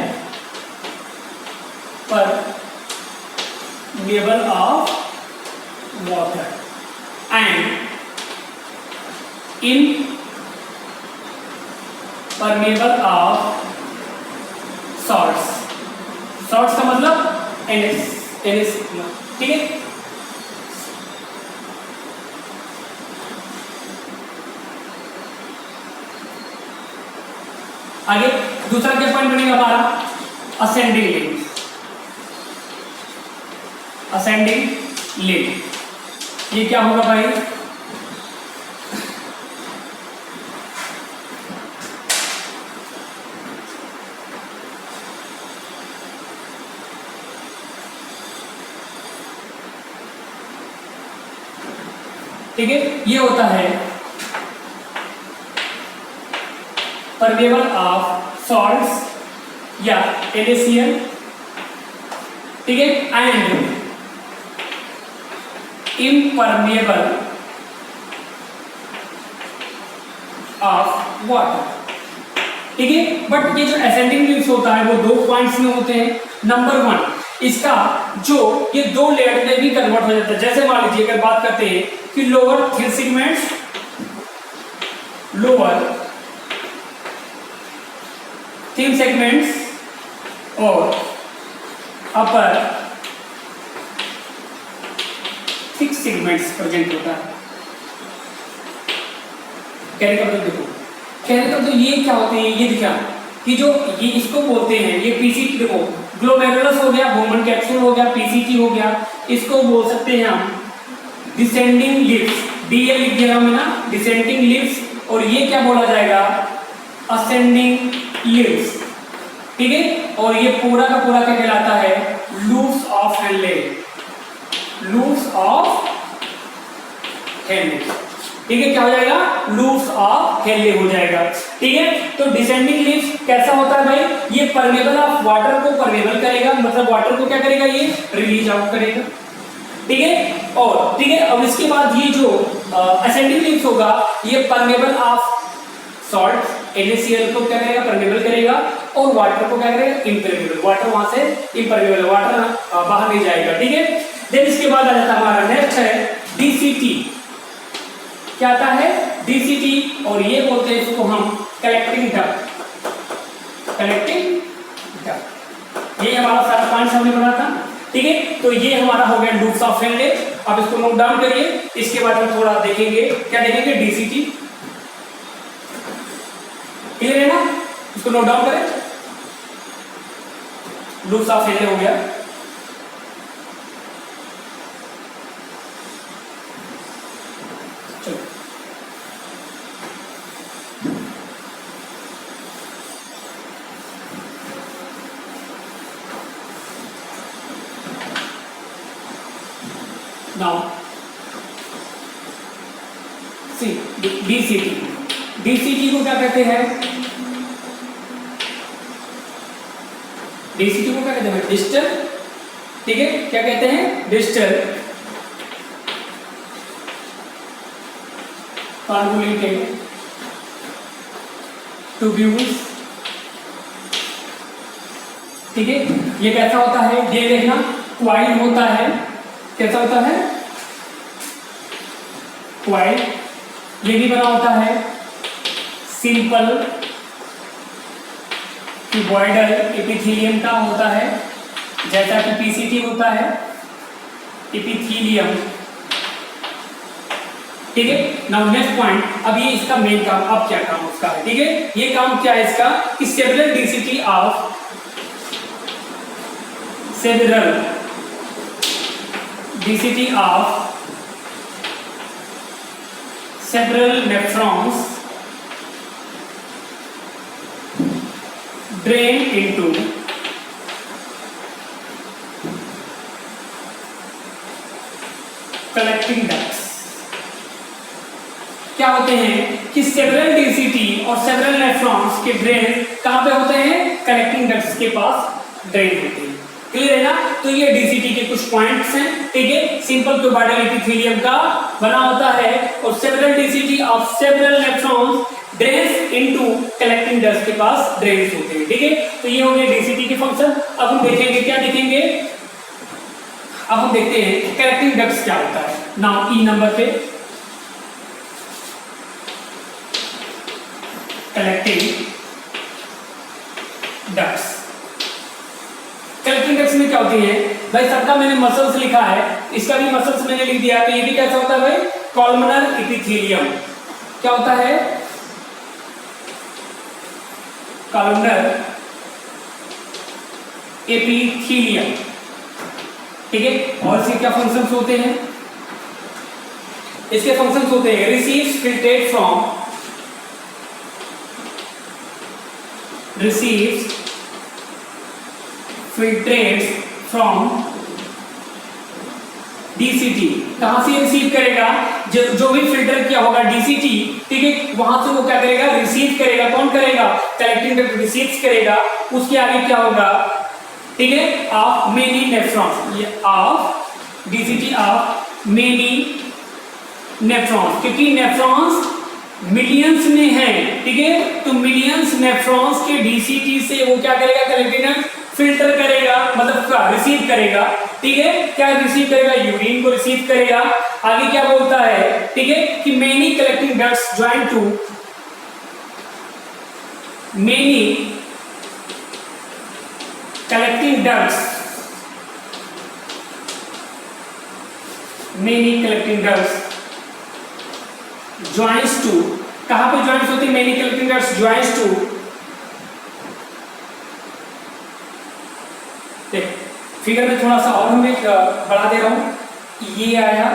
Permeable of water and in permeable of salts. Salts का मतलब NH। ठीक है, आगे दूसरा क्या पॉइंट बनेगा हमारा? Ascending link. असेंडिंग लिंक ये क्या होगा भाई? ठीक है, ये होता है परमेबल ऑफ सॉल्ट्स या NaCl। ठीक है, एंड इम्परमेबल ऑफ वाटर। ठीक है, बट ये जो असेंडिंग लिंक्स होता है वो 2 पॉइंट्स में होते हैं। नंबर 1 इसका जो ये 2 लेयर में भी कन्वर्ट हो जाता है। जैसे मान लीजिए अगर बात करते हैं कि lower thin segments, lower thin segments और अपर थिक सेगमेंट्स प्रेजेंट होता है। कहने का मतलब देखो, कहने का तो ये क्या होते हैं? ये दिखा कि जो ये इसको बोलते हैं, ये PCT देखो, ग्लोमेरुलस हो गया, बोमन कैप्सूल हो गया, PCT हो गया, इसको बोल सकते हैं हम डिसेंडिंग लिप्स। DL लिख दिया हमने ना, डिसेंडिंग लिप्स। और ये क्या बोला जाएगा? Ascending lips. ठीक है, और ये पूरा का पूरा क्या कहलाता है? Loops of Henley. Loops of Henley. ठीक है, क्या हो जाएगा? लूप्स ऑफ हेनले हो जाएगा। ठीक है, तो डिसेंडिंग लिप्स कैसा होता है भाई? ये परमेबल ऑफ वाटर को परमेबल करेगा, मतलब वाटर को क्या करेगा? ये रिलीज आउट करेगा। ठीक है, और ठीक है, अब इसके बाद ये जो असेंडिंग लिप्स होगा ये परमेबल ऑफ सॉल्ट NaCl को क्या करेगा? परमेबल करेगा, और वाटर को क्या करेगा? इम्परमेबल। वाटर वहां से इम्परमेबल, वाटर बाहर नहीं जाएगा। ठीक है, देन इसके बाद आ जाता है हमारा नेक्स्ट है DCT। क्या आता है? DCT, और ये बोलते हैं इसको हम कलेक्टिंग डक्ट। कलेक्टिंग डक्ट, ये हमारा सारा पॉइंट हमने पढ़ा था। ठीक है, तो ये हमारा हो गया लूप्स ऑफ हेनले। अब इसको नोट डाउन करिए, इसके बाद हम थोड़ा देखेंगे। क्या देखेंगे? DCT। क्लियर है ना? इसको नोट डाउन करें। लूप्स ऑफ हेनले हो गया। चलो, नाउ सी DCT। DCT को क्या कहते हैं? DCT को क्या कहते हैं? डिस्टल। ठीक है, क्या कहते हैं? डिस्टल कॉन्वोल्यूटेड ट्यूब्यूल्स, ठीक है। ये कैसा होता है, ये देखना क्वाइल होता है, कैसा होता है क्वाइल। ये भी बना होता है सिंपल क्यूबॉइडल एपिथेलियम का होता है, जैसा कि पीसीटी होता है एपिथेलियम, ठीक है। नाउ नेक्स्ट पॉइंट, अब ये इसका मेन काम, अब क्या काम उसका है, ठीक है। ये काम क्या है इसका कि several density of several nephrons drain into collecting ducts। क्या होते हैं कि सेवरल डीसीटी और सेवरल नेफ्रॉन्स के ड्रेन कहां पे होते हैं, कलेक्टिंग डक्ट्स के पास ड्रेन होते हैं। क्लियर है ना। तो ये डीसीटी के कुछ पॉइंट्स हैं, ठीक है। सिंपल क्यूबॉइडल एपिथेलियम का बना होता है और several DCT of several nephrons drains into collecting ducts के पास ड्रेन्स होते हैं, ठीक है। तो ये हो गए डीसीटी के फंक्शन। अब हम देखेंगे, क्या देखेंगे, अब हम देखते हैं कलेक्टिंग डक्ट्स क्या होता है। नाउ ई नंबर पे कलेक्टिंग डक्ट्स। कलेक्टिंग डक्ट्स में क्या होती है भाई, सबका मैंने मसल्स लिखा है, इसका भी मसल्स मैंने लिख दिया। तो ये भी कैसा होता है भाई, कॉलमनर एपिथेलियम। क्या होता है, कॉलमनर एपिथेलियम, ठीक है। और इसके क्या फंक्शंस होते हैं, इसके फंक्शंस होते हैं receives filtrate from receives filtrates from DCT। कहां से रिसीव करेगा, जो भी फिल्टर किया होगा DCT, ठीक है, वहां से वो क्या करेगा, रिसीव करेगा। कौन करेगा, कलेक्टिंग डक्ट रिसीव करेगा। उसके आगे क्या होगा, ठीक है, ऑफ मेनी नेफ्रॉन्स, ये of DCT of many nephrons, क्योंकि नेफ्रॉन्स मिलियंस में है, ठीक है। तो मिलियंस नेफ्रॉन्स के डीसीटी से वो क्या करेगा, कलेक्टिंग डक्ट फिल्टर करेगा, मतलब क्या रिसीव करेगा, ठीक है। क्या रिसीव करेगा, यूरिन को रिसीव करेगा। आगे क्या बोलता है, ठीक है, कि many collecting ducts join to many collecting ducts, many collecting ducts joins to, कहां पे ज्वाइंस होती है, many collecting ducts joins to, देख फिगर में थोड़ा सा और मैं बढ़ा दे रहा हूं, ये आया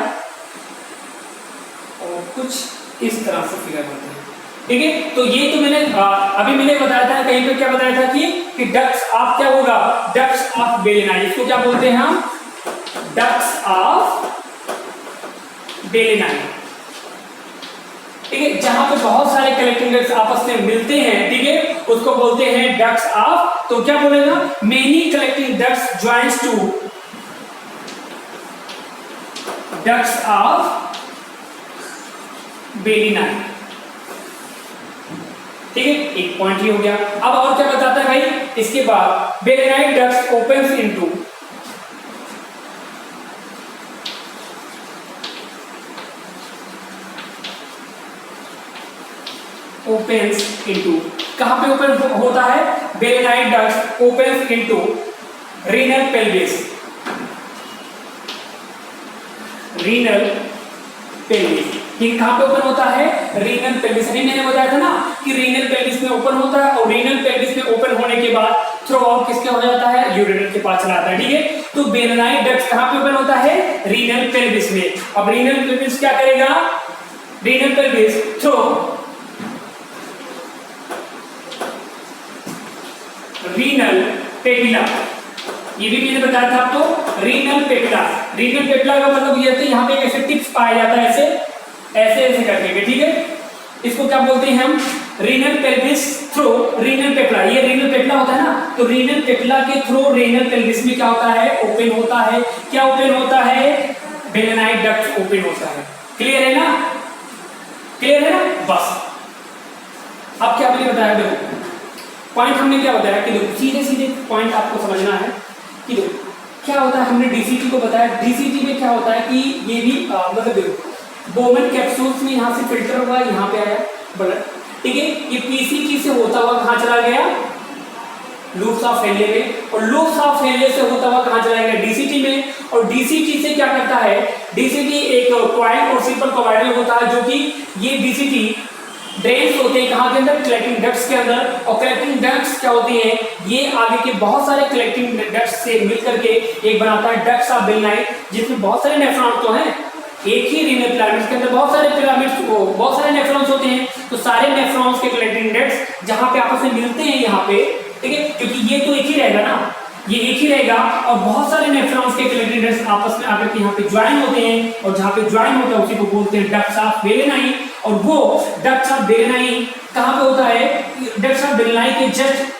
और कुछ इस तरह से फिगर बनता है, ठीक है। तो ये तो मैंने अभी मैंने बताया था, कहीं पे क्या बताया था कि डक्ट्स ऑफ क्या होगा, डक्ट्स ऑफ बेलेनाई, इसको क्या बोलते हैं हम, डक्ट्स ऑफ बेलेनाई, ठीक है। जहां पे बहुत सारे कलेक्टिंग डक्ट्स आपस में मिलते हैं, ठीक है, उसको बोलते हैं डक्ट्स ऑफ, तो क्या बोलेगा, many collecting ducts joins to ducts of Bellini, ठीक है। एक पॉइंट ये हो गया। अब और क्या बताता है भाई, इसके बाद Bellini ducts opens into opens into, कहां पे ओपन होता है, Bellini ducts opens into renal pelvis, renal pelvis, ठीक, कहां पे ओपन होता है, रीनल पेल्विस। अभी मैंने बताया था ना कि रीनल पेल्विस में ओपन होता है और रीनल पेल्विस में ओपन होने के बाद थ्रो आउट किसके हो जाता है, यूरिनल के पास चला आता है, ठीक है। तो बेलेनाई डक्ट्स कहां पे ओपन होता है, रीनल पेल्विस में। अब रीनल पेल्विस क्या करेगा, renal pelvis through renal papilla, ये भी मैंने बताया था आपको, रीनल पेपिला। रीनल पेपिला का मतलब ये है, यहाँ पे ऐसे टिप्स पाया जाता है, ऐसे ऐसे ऐसे करके, ठीक है। इसको क्या बोलते हैं हम, renal pelvis through renal papilla. ये रीनल पेपिला होता है ना, तो रीनल पेपिला के थ्रू रीनल पेल्विस में क्या होता है, ओपन होता है। क्या ओपन होता है, बेलेनाई डक्ट ओपन होता है। क्लियर है ना, क्लियर है ना, बस अब क्या मैंने बताया, देखो पॉइंट हमने क्या बताया कि देखो सीधे सीधे पॉइंट आपको समझना है कि देखो क्या होता है। हमने डीसीटी को बताया, डीसीटी में क्या होता है कि ये भी मतलब देखो बोमन कैप्सूल्स में यहाँ से फिल्टर हुआ, यहाँ पे आया ब्लड, ठीक है। ये पीसीटी से होता हुआ कहाँ चला गया, लूप्स ऑफ हेनले में, और लूप्स ऑफ हेनले से होता हुआ कहाँ चला गया, डीसीटी में। और डीसीटी से क्या करता है, डीसीटी एक कॉइल और सिंपल कॉइल होता है, जो कि ये डीसीटी ड्रेन्स होते हैं कहाँ के अंदर, कलेक्टिंग डक्ट्स के अंदर। और कलेक्टिंग डक्ट्स क्या होती हैं, ये आगे के बहुत सारे कलेक्टिंग डक्ट्स से मिलकर के एक बनाता है डक्ट्स ऑफ बेलनाइन, जिसमें बहुत सारे नेफ्रॉन्स तो हैं। एक ही रीनल पिरामिड्स के अंदर बहुत सारे पिरामिड्स बहुत सारे नेफ्रॉन्स होते हैं, तो सारे नेफ्रॉन्स के कलेक्टिंग डक्ट्स जहाँ पे आपस में मिलते हैं यहाँ पे, ठीक है, क्योंकि ये तो एक ही रहेगा ना, ये एक ही रहेगा, और बहुत सारे नेफ्रॉन्स के कलेक्टिंग डक्ट्स आपस में आकर के यहाँ पे ज्वाइन होते हैं, और जहाँ पे ज्वाइन होता है उसी को बोलते हैं डक्ट्स ऑफ बेलनाइन। और वो डक्ट्स ऑफ बेलनाइन कहाँ पे होता है, डक्ट्स ऑफ बेलनाइन के जस्ट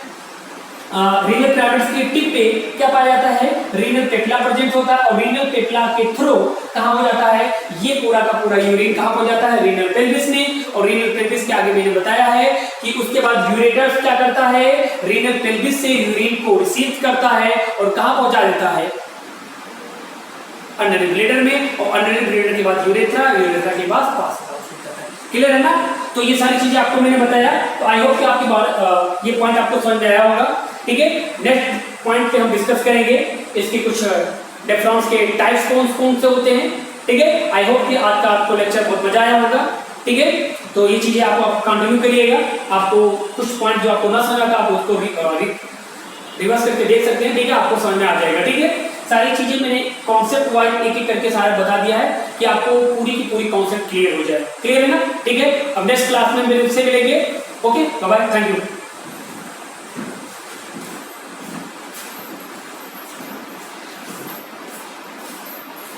रीनल पिरामिड्स के टिप पे क्या पाया जाता है, रीनल पेटला प्रेजेंट होता है, और रीनल पेटला के थ्रू कहाँ हो जाता है, ये पूरा का पूरा यूरिन कहाँ हो जाता है, रीनल पेल्विस में। और रीनल पेल्विस के आगे मैंने बताया है कि उसके बाद यूरेटर्स क्या करता है, रीनल पेल्विस से यूरिन को रिसीव करता है और कहाँ पहुंचा देता है, अनरिड ब्लैडर में, और अनरिड ब्लैडर के बाद यूरेथ्रा, यूरेथ्रा के बाद पास होता है। क्लियर है ना। तो ये सारी चीजें आपको मैंने बताया, तो आई होप कि आपकी ये पॉइंट आपको समझ में आया होगा, ठीक है। नेक्स्ट पॉइंट पे हम डिस्कस करेंगे इसके कुछ नेफ्रॉन्स के टाइप्स कौन से होते हैं, ठीक है। आई होप कि आज का आपको लेक्चर बहुत मजा आया होगा, ठीक है। तो ये चीजें आपको कंटिन्यू करिएगा, आपको कुछ पॉइंट जो आपको ना समझ आता आप उसको रिवर्स करके देख सकते हैं, ठीक है, आपको समझ में आ जाएगा, ठीक है। सारी चीजें मैंने कॉन्सेप्ट वाइज एक एक करके सारा बता दिया है कि आपको पूरी की पूरी कॉन्सेप्ट क्लियर हो जाए। क्लियर है ना, ठीक है। अब नेक्स्ट क्लास में मेरे से मिलेंगे, okay, bye bye, thank you.